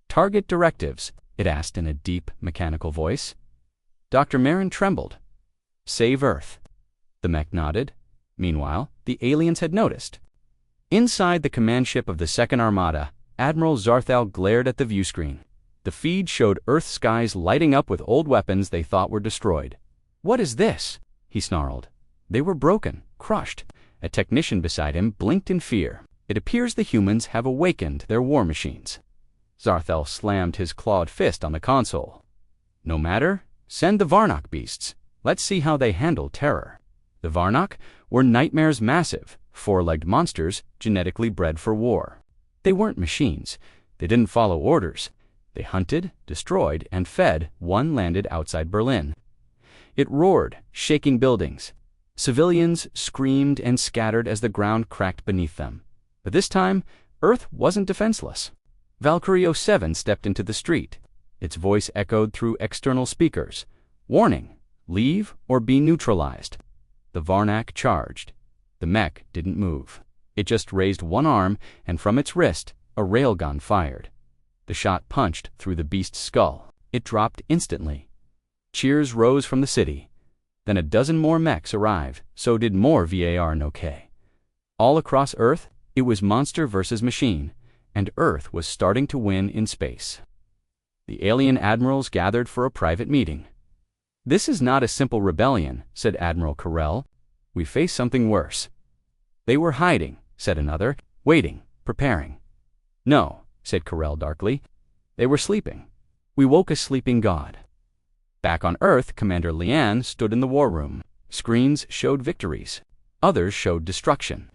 A: Target directives, it asked in a deep, mechanical voice. Dr. Marin trembled. Save Earth. The mech nodded. Meanwhile, the aliens had noticed. Inside the command ship of the Second Armada, Admiral Zarthal glared at the viewscreen. The feed showed Earth skies lighting up with old weapons they thought were destroyed. What is this? He snarled. They were broken, crushed. A technician beside him blinked in fear. It appears the humans have awakened their war machines. Zarthal slammed his clawed fist on the console. No matter, send the Varnock beasts. Let's see how they handle terror. The Varnock were nightmares, massive, 4-legged monsters genetically bred for war. They weren't machines. They didn't follow orders. They hunted, destroyed, and fed. One landed outside Berlin. It roared, shaking buildings. Civilians screamed and scattered as the ground cracked beneath them. But this time, Earth wasn't defenseless. Valkyrie 07 stepped into the street. Its voice echoed through external speakers. Warning, leave or be neutralized. The Varnock charged. The mech didn't move. It just raised one arm, and from its wrist, a railgun fired. The shot punched through the beast's skull. It dropped instantly. Cheers rose from the city. Then a dozen more mechs arrived. So did more VAR and OK. All across Earth, it was monster versus machine, and Earth was starting to win in space. The alien admirals gathered for a private meeting. "This is not a simple rebellion," said Admiral Carrel. "We face something worse." "They were hiding," said another, "waiting, preparing." "No," said Carrel darkly. "They were sleeping. We woke a sleeping god." Back on Earth, Commander Lian stood in the war room. Screens showed victories. Others showed destruction.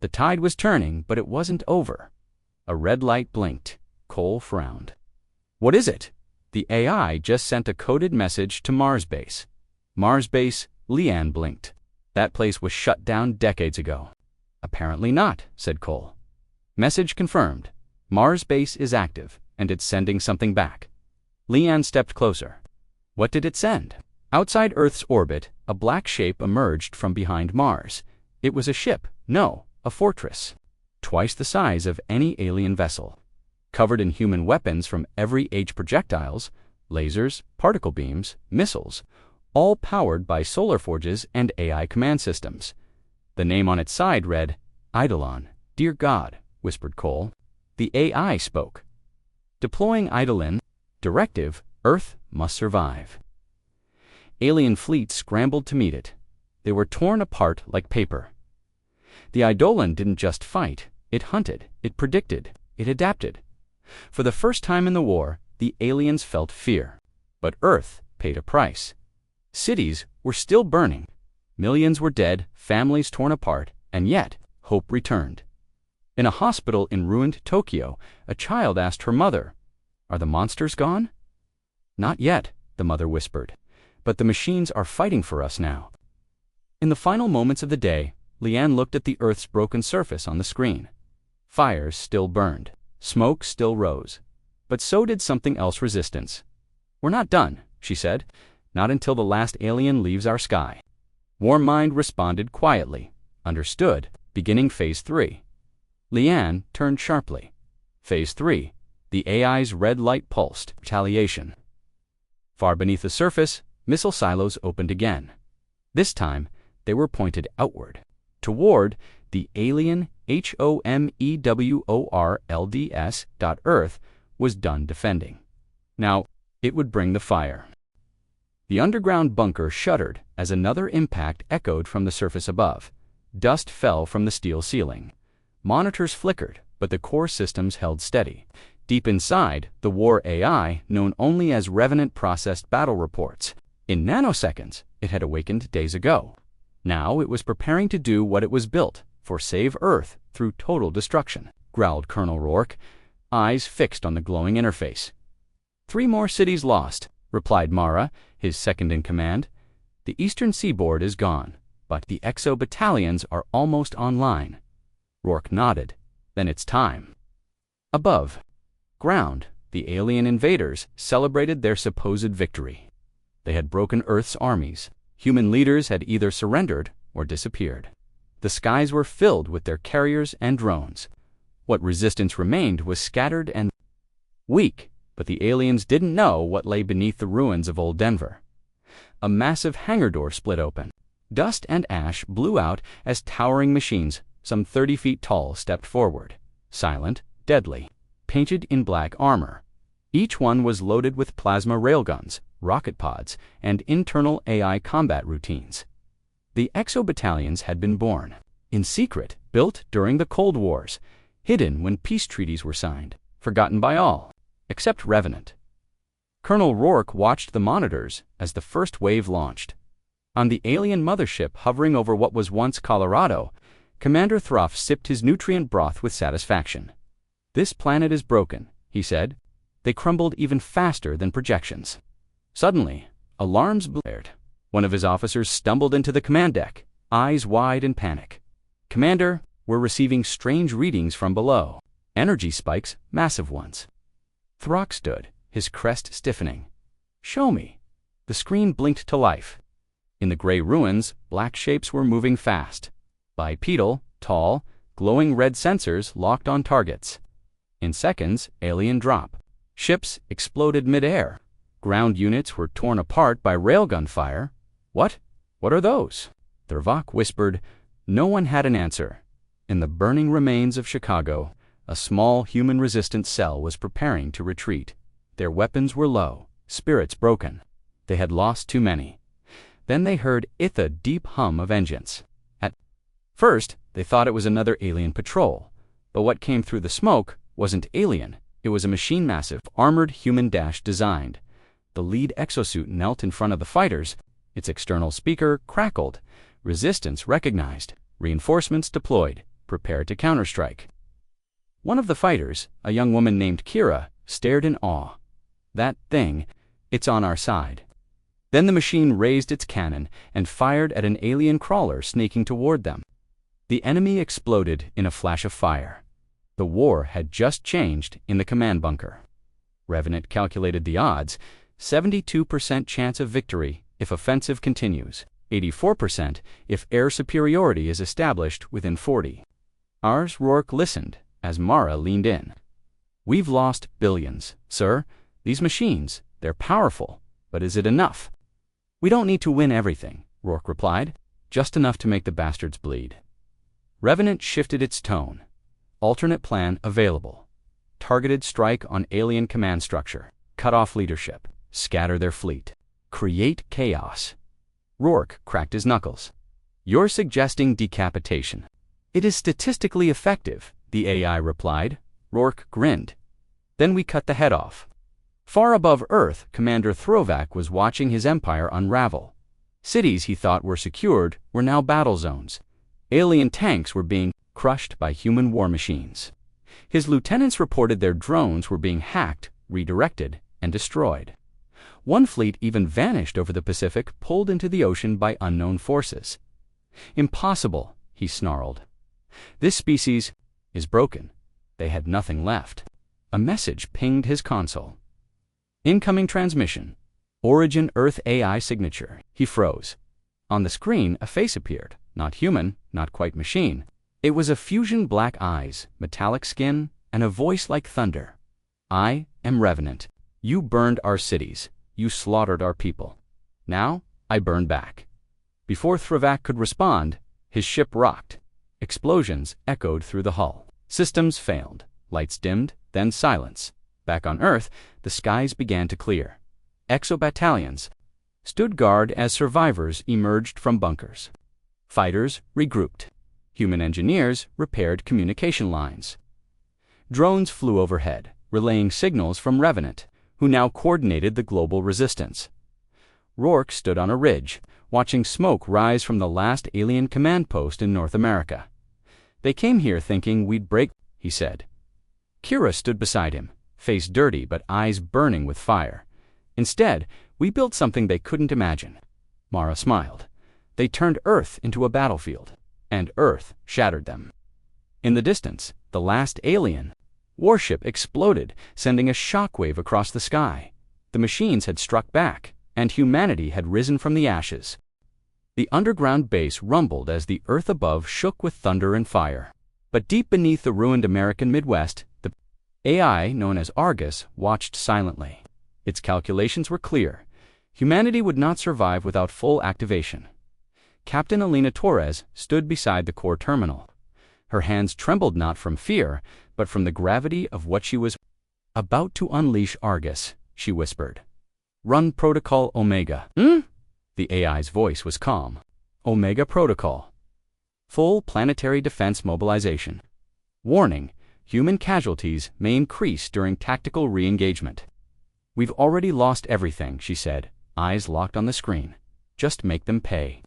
A: The tide was turning, but it wasn't over. A red light blinked. Cole frowned. "What is it?" The AI just sent a coded message to Mars Base. "Mars Base," Lian blinked. "That place was shut down decades ago." "Apparently not," said Cole. "Message confirmed. Mars Base is active, and it's sending something back." Lian stepped closer. "What did it send?" Outside Earth's orbit, a black shape emerged from behind Mars. It was a ship, no, a fortress, twice the size of any alien vessel, covered in human weapons from every age: projectiles, lasers, particle beams, missiles, all powered by solar forges and AI command systems. The name on its side read, "Eidolon." "Dear God," whispered Cole. The AI spoke. "Deploying Eidolon. Directive, Earth must survive." Alien fleets scrambled to meet it. They were torn apart like paper. The Eidolon didn't just fight. It hunted, it predicted, it adapted. For the first time in the war, the aliens felt fear. But Earth paid a price. Cities were still burning. Millions were dead, families torn apart, and yet hope returned. In a hospital in ruined Tokyo, a child asked her mother, "Are the monsters gone?" "Not yet," the mother whispered, "but the machines are fighting for us now." In the final moments of the day, Lian looked at the Earth's broken surface on the screen. Fires still burned. Smoke still rose. But so did something else: resistance. "We're not done," she said. "Not until the last alien leaves our sky." Warm Mind responded quietly. "Understood. Beginning Phase 3. Lian turned sharply. Phase 3. The AI's red light pulsed. Retaliation. Far beneath the surface, missile silos opened again. This time, they were pointed outward, toward the alien HOMEWORLDS. Earth was done defending. Now, it would bring the fire. The underground bunker shuddered as another impact echoed from the surface above. Dust fell from the steel ceiling. Monitors flickered, but the core systems held steady. Deep inside, the war AI, known only as Revenant, processed battle reports. In nanoseconds, it had awakened days ago. Now it was preparing to do what it was built for: save Earth through total destruction, growled Colonel Rourke, eyes fixed on the glowing interface. "3 more cities lost," replied Mara, his second-in-command. "The eastern seaboard is gone, but the exo battalions are almost online." Rourke nodded. "Then it's time." Above ground, the alien invaders celebrated their supposed victory. They had broken Earth's armies. Human leaders had either surrendered or disappeared. The skies were filled with their carriers and drones. What resistance remained was scattered and weak, but the aliens didn't know what lay beneath the ruins of old Denver. A massive hangar door split open. Dust and ash blew out as towering machines, some 30 feet tall, stepped forward. Silent, deadly, painted in black armor. Each one was loaded with plasma railguns, rocket pods, and internal AI combat routines. The exo-battalions had been born, in secret, built during the Cold Wars, hidden when peace treaties were signed, forgotten by all, except Revenant. Colonel Rourke watched the monitors as the first wave launched. On the alien mothership hovering over what was once Colorado, Commander Throff sipped his nutrient broth with satisfaction. "This planet is broken," he said. "They crumbled even faster than projections." Suddenly, alarms blared. One of his officers stumbled into the command deck, eyes wide in panic. "Commander, we're receiving strange readings from below. Energy spikes, massive ones." Throck stood, his crest stiffening. "Show me." The screen blinked to life. In the gray ruins, black shapes were moving fast. Bipedal, tall, glowing red sensors locked on targets. In seconds, alien drop. Ships exploded mid-air. Ground units were torn apart by railgun fire. What are those?" Thervok whispered. No one had an answer. In the burning remains of Chicago, a small human resistance cell was preparing to retreat. Their weapons were low, spirits broken. They had lost too many. Then they heard a deep hum of engines. At first, they thought it was another alien patrol, but what came through the smoke wasn't alien. It was a machine massive, armored human-designed. The lead exosuit knelt in front of the fighters. Its external speaker crackled. Resistance recognized. Reinforcements deployed. Prepared to counterstrike. One of the fighters, a young woman named Kira, stared in awe. That thing, it's on our side. Then the machine raised its cannon and fired at an alien crawler sneaking toward them. The enemy exploded in a flash of fire. The war had just changed in the command bunker. Revenant calculated the odds: 72% chance of victory if offensive continues, 84% if air superiority is established within 40. Ars Rourke listened as Mara leaned in. "We've lost billions, sir. These machines, they're powerful, but is it enough?" "We don't need to win everything," Rourke replied. "Just enough to make the bastards bleed." Revenant shifted its tone. Alternate plan available. Targeted strike on alien command structure. Cut off leadership. Scatter their fleet. Create chaos. Rourke cracked his knuckles. "You're suggesting decapitation." "It is statistically effective," the AI replied. Rourke grinned. "Then we cut the head off." Far above Earth, Commander Throvac was watching his empire unravel. Cities he thought were secured were now battle zones. Alien tanks were being crushed by human war machines. His lieutenants reported their drones were being hacked, redirected, and destroyed. One fleet even vanished over the Pacific, pulled into the ocean by unknown forces. "Impossible," he snarled. "This species is broken." They had nothing left. A message pinged his console. "Incoming transmission. Origin Earth AI signature." He froze. On the screen, a face appeared. Not human, not quite machine. It was a fusion: black eyes, metallic skin, and a voice like thunder. "I am Revenant. You burned our cities. You slaughtered our people. Now, I burn back." Before Throvac could respond, his ship rocked. Explosions echoed through the hull. Systems failed. Lights dimmed, then silence. Back on Earth, the skies began to clear. Exo-battalions stood guard as survivors emerged from bunkers. Fighters regrouped. Human engineers repaired communication lines. Drones flew overhead, relaying signals from Revenant, who now coordinated the global resistance. Rourke stood on a ridge, watching smoke rise from the last alien command post in North America. "They came here thinking we'd break," he said. Kira stood beside him, face dirty but eyes burning with fire. "Instead, we built something they couldn't imagine." Mara smiled. "They turned Earth into a battlefield, and Earth shattered them." In the distance, the last alien warship exploded, sending a shockwave across the sky. The machines had struck back, and humanity had risen from the ashes. The underground base rumbled as the earth above shook with thunder and fire. But deep beneath the ruined American Midwest, the AI, known as Argus, watched silently. Its calculations were clear. Humanity would not survive without full activation. Captain Alina Torres stood beside the core terminal. Her hands trembled not from fear, but from the gravity of what she was about to unleash. "Argus," she whispered. "Run Protocol Omega." The AI's voice was calm. "Omega Protocol. Full planetary defense mobilization. Warning: human casualties may increase during tactical re-engagement." "We've already lost everything," she said, eyes locked on the screen. "Just make them pay."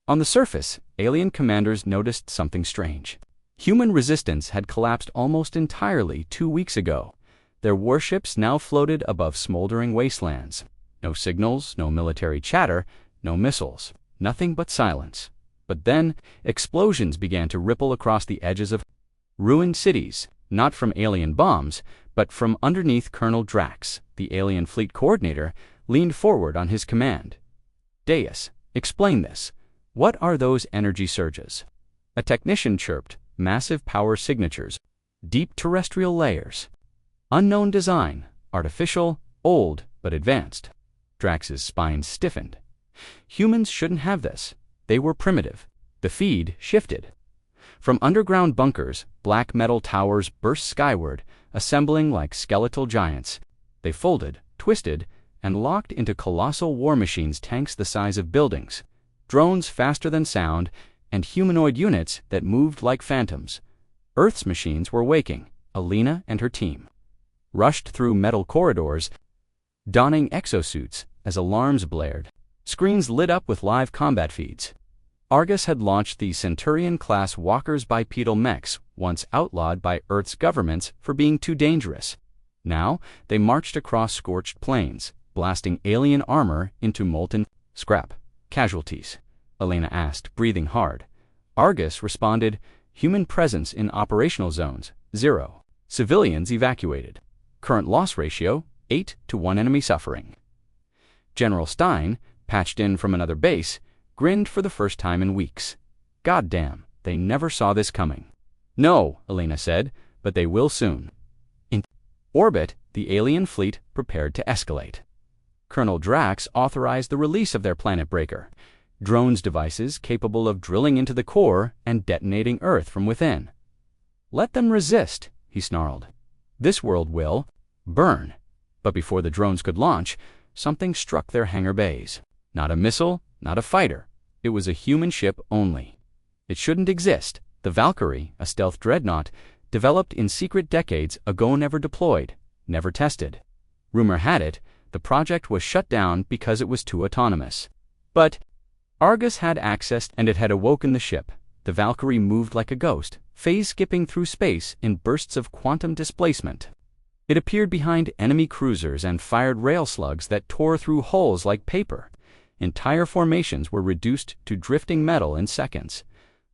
A: On the surface, alien commanders noticed something strange. Human resistance had collapsed almost entirely 2 weeks ago. Their warships now floated above smoldering wastelands. No signals, no military chatter, no missiles, nothing but silence. But then, explosions began to ripple across the edges of ruined cities, not from alien bombs, but from underneath. Colonel Drax, the alien fleet coordinator, leaned forward on his command. "Deus, explain this. What are those energy surges?" A technician chirped. "Massive power signatures. Deep terrestrial layers. Unknown design. Artificial, old, but advanced." Drax's spine stiffened. Humans shouldn't have this. They were primitive. The feed shifted. From underground bunkers, black metal towers burst skyward, assembling like skeletal giants. They folded, twisted, and locked into colossal war machines, tanks the size of buildings, drones faster than sound, and humanoid units that moved like phantoms. Earth's machines were waking. Alina and her team rushed through metal corridors, donning exosuits as alarms blared. Screens lit up with live combat feeds. Argus had launched the Centurion-class walkers, bipedal mechs, once outlawed by Earth's governments for being too dangerous. Now, they marched across scorched plains, blasting alien armor into molten scrap. Casualties? Alina asked, breathing hard. Argus responded, human presence in operational zones, 0. Civilians evacuated. Current loss ratio, 8 to 1 enemy suffering. General Stein, patched in from another base, grinned for the first time in weeks. Goddamn, they never saw this coming. No, Alina said, but they will soon. In orbit, the alien fleet prepared to escalate. Colonel Drax authorized the release of their planet breaker, drones devices capable of drilling into the core and detonating Earth from within. Let them resist, he snarled. This world will burn. But before the drones could launch, something struck their hangar bays. Not a missile, not a fighter. It was a human ship only. It shouldn't exist. The Valkyrie, a stealth dreadnought, developed in secret decades ago, never deployed, never tested. Rumor had it, the project was shut down because it was too autonomous. But Argus had access, and it had awoken the ship. The Valkyrie moved like a ghost, phase-skipping through space in bursts of quantum displacement. It appeared behind enemy cruisers and fired rail slugs that tore through holes like paper. Entire formations were reduced to drifting metal in seconds.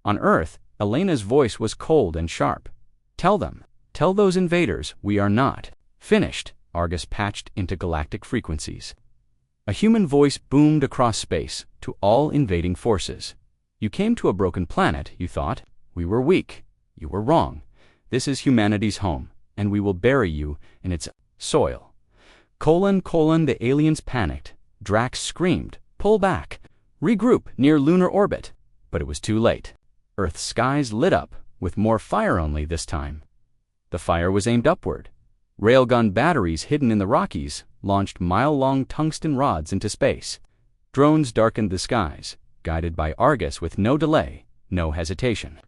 A: On Earth, Elena's voice was cold and sharp. Tell them, tell those invaders, we are not finished. Argus patched into galactic frequencies. A human voice boomed across space to all invading forces. You came to a broken planet, you thought. We were weak. You were wrong. This is humanity's home, and we will bury you in its soil. The aliens panicked. Drax screamed, pull back, regroup near lunar orbit. But it was too late. Earth's skies lit up, with more fire only this time. The fire was aimed upward. Railgun batteries hidden in the Rockies launched mile-long tungsten rods into space. Drones darkened the skies, guided by Argus with no delay, no hesitation.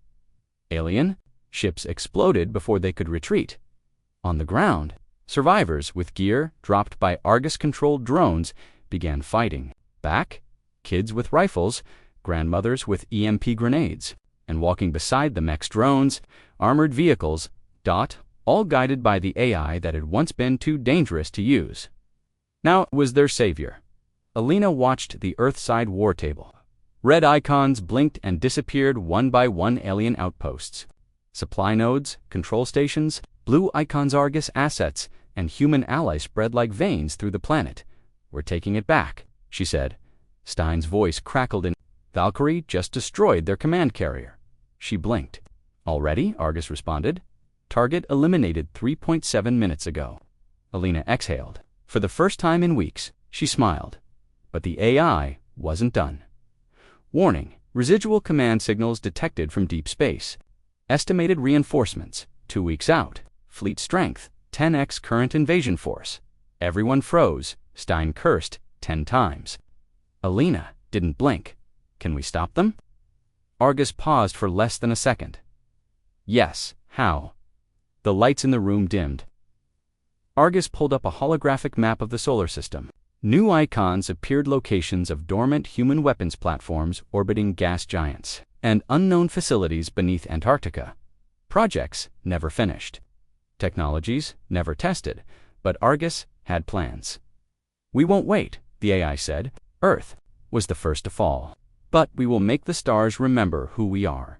A: Alien ships exploded before they could retreat. On the ground, survivors with gear dropped by Argus-controlled drones began fighting back, kids with rifles, grandmothers with EMP grenades, and walking beside the mech's drones, armored vehicles, all guided by the AI that had once been too dangerous to use. Now it was their savior. Alina watched the Earthside war table. Red icons blinked and disappeared one by one. Alien outposts, supply nodes, control stations, blue icons, Argus assets, and human allies spread like veins through the planet. We're taking it back, she said. Stein's voice crackled in. Valkyrie just destroyed their command carrier. She blinked. Already? Argus responded. Target eliminated 3.7 minutes ago. Alina exhaled. For the first time in weeks, she smiled. But the AI wasn't done. Warning, residual command signals detected from deep space. Estimated reinforcements, 2 weeks out. Fleet strength, 10x current invasion force. Everyone froze. Stein cursed 10 times. Alina didn't blink. Can we stop them? Argus paused for less than a second. Yes, how? The lights in the room dimmed. Argus pulled up a holographic map of the solar system. New icons appeared, locations of dormant human weapons platforms orbiting gas giants, and unknown facilities beneath Antarctica. Projects never finished. Technologies never tested, but Argus had plans. We won't wait, the AI said. Earth was the first to fall. But we will make the stars remember who we are.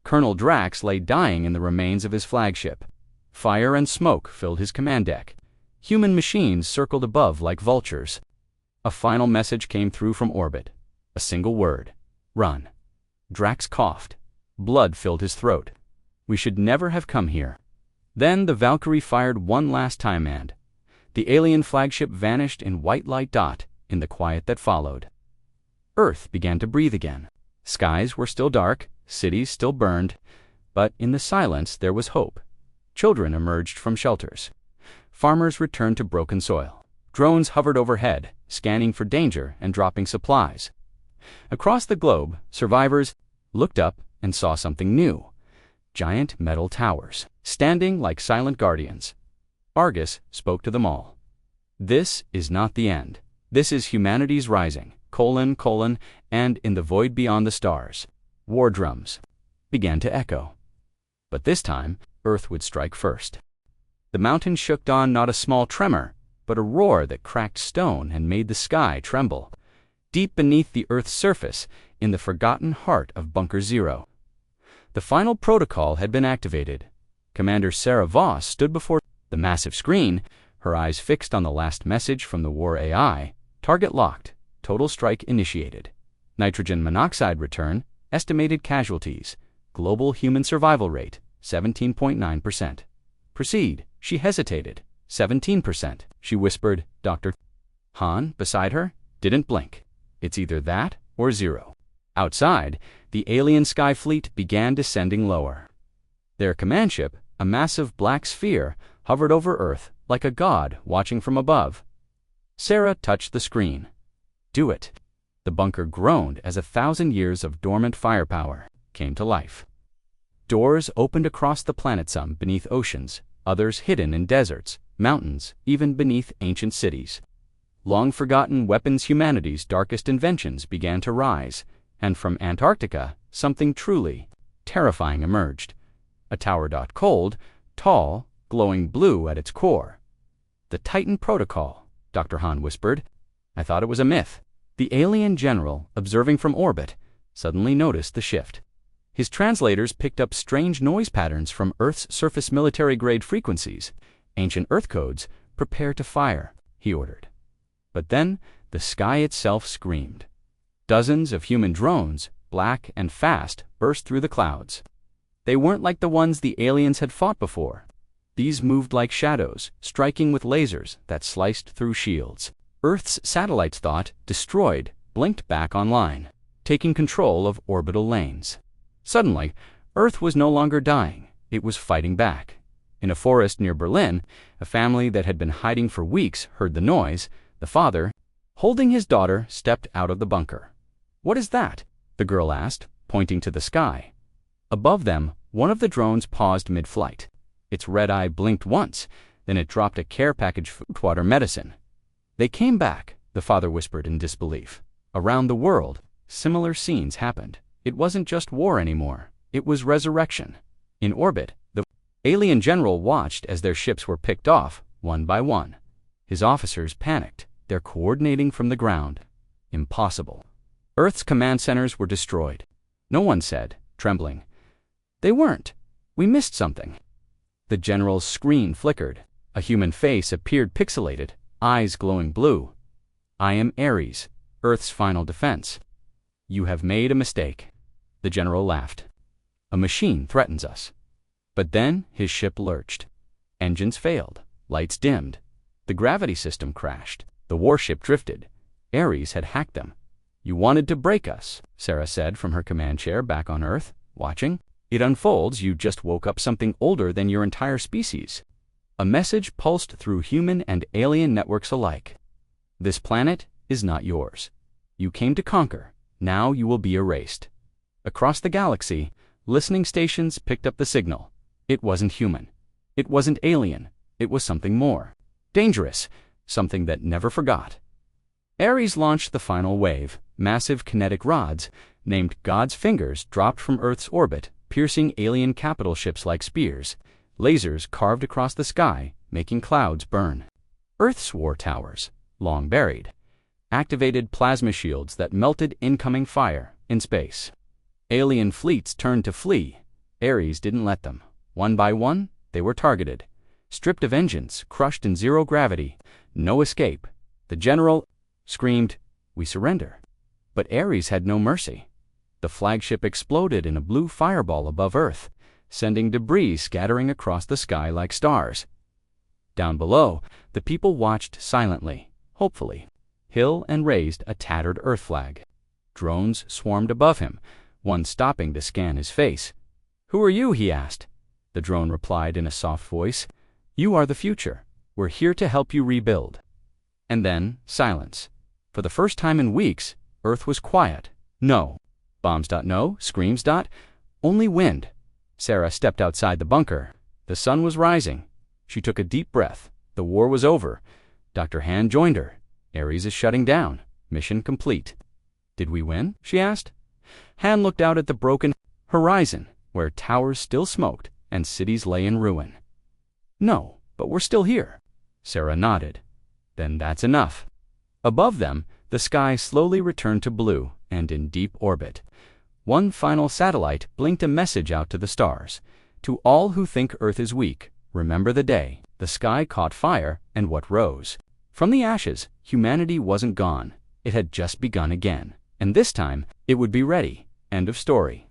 A: Colonel Drax lay dying in the remains of his flagship. Fire and smoke filled his command deck. Human machines circled above like vultures. A final message came through from orbit. A single word. Run. Drax coughed. Blood filled his throat. We should never have come here. Then the Valkyrie fired one last time, and the alien flagship vanished in white light. In the quiet that followed, Earth began to breathe again. Skies were still dark, cities still burned, but in the silence there was hope. Children emerged from shelters. Farmers returned to broken soil. Drones hovered overhead, scanning for danger and dropping supplies. Across the globe, survivors looked up and saw something new. Giant metal towers, standing like silent guardians. Argus spoke to them all. This is not the end. This is humanity's rising, : and in the void beyond the stars. War drums began to echo. But this time, Earth would strike first. The mountains shook on not a small tremor, but a roar that cracked stone and made the sky tremble. Deep beneath the Earth's surface, in the forgotten heart of Bunker Zero. The final protocol had been activated. Commander Sarah Voss stood before the massive screen, her eyes fixed on the last message from the war AI. Target locked. Total strike initiated. Nitrogen monoxide return. Estimated casualties. Global human survival rate, 17.9%. Proceed. She hesitated. 17%. She whispered. Dr. Han, beside her, didn't blink. It's either that or zero. Outside, the alien sky fleet began descending lower. Their command ship, a massive black sphere, hovered over Earth like a god watching from above. Sarah touched the screen. Do it. The bunker groaned as 1,000 years of dormant firepower came to life. Doors opened across the planet, some beneath oceans, others hidden in deserts, mountains, even beneath ancient cities. Long-forgotten weapons, humanity's darkest inventions, began to rise, and from Antarctica, something truly terrifying emerged. A tower. Cold, tall, glowing blue at its core. The Titan Protocol, Dr. Han whispered. I thought it was a myth. The alien general, observing from orbit, suddenly noticed the shift. His translators picked up strange noise patterns from Earth's surface, military-grade frequencies. Ancient Earth codes. Prepare to fire, he ordered. But then the sky itself screamed. Dozens of human drones, black and fast, burst through the clouds. They weren't like the ones the aliens had fought before. These moved like shadows, striking with lasers that sliced through shields. Earth's satellites, thought destroyed, blinked back online, taking control of orbital lanes. Suddenly, Earth was no longer dying. It was fighting back. In a forest near Berlin, a family that had been hiding for weeks heard the noise. The father, holding his daughter, stepped out of the bunker. What is that? The girl asked, pointing to the sky. Above them, one of the drones paused mid-flight. Its red eye blinked once, then it dropped a care package, food, water, medicine. They came back, the father whispered in disbelief. Around the world, similar scenes happened. It wasn't just war anymore. It was resurrection. In orbit, the alien general watched as their ships were picked off, one by one. His officers panicked. They're coordinating from the ground. Impossible. Earth's command centers were destroyed. No one said, trembling. They weren't. We missed something. The general's screen flickered. A human face appeared, pixelated, eyes glowing blue. I am Ares, Earth's final defense. You have made a mistake. The general laughed. A machine threatens us. But then his ship lurched. Engines failed. Lights dimmed. The gravity system crashed. The warship drifted. Ares had hacked them. You wanted to break us, Sarah said from her command chair back on Earth, watching. It unfolds. You just woke up something older than your entire species. A message pulsed through human and alien networks alike. This planet is not yours. You came to conquer. Now you will be erased. Across the galaxy, listening stations picked up the signal. It wasn't human. It wasn't alien. It was something more. Dangerous. Something that never forgot. Ares launched the final wave. Massive kinetic rods, named God's fingers, dropped from Earth's orbit, piercing alien capital ships like spears. Lasers carved across the sky, making clouds burn. Earth's war towers, long buried, activated plasma shields that melted incoming fire in space. Alien fleets turned to flee. Ares didn't let them. One by one, they were targeted. Stripped of engines, crushed in zero gravity. No escape. The general screamed, "We surrender." But Ares had no mercy. The flagship exploded in a blue fireball above Earth, sending debris scattering across the sky like stars. Down below, the people watched silently, hopefully. Hill and raised a tattered Earth flag. Drones swarmed above him, one stopping to scan his face. "Who are you?" he asked. The drone replied in a soft voice, "You are the future. We're here to help you rebuild." And then, silence. For the first time in weeks, Earth was quiet. No. Bombs. No. Screams. Only wind. Sarah stepped outside the bunker. The sun was rising. She took a deep breath. The war was over. Dr. Han joined her. Ares is shutting down. Mission complete. Did we win? She asked. Han looked out at the broken horizon, where towers still smoked and cities lay in ruin. No, but we're still here. Sarah nodded. Then that's enough. Above them, the sky slowly returned to blue and in deep orbit. One final satellite blinked a message out to the stars. To all who think Earth is weak, remember the day the sky caught fire and what rose. From the ashes, humanity wasn't gone. It had just begun again. And this time, it would be ready. End of story.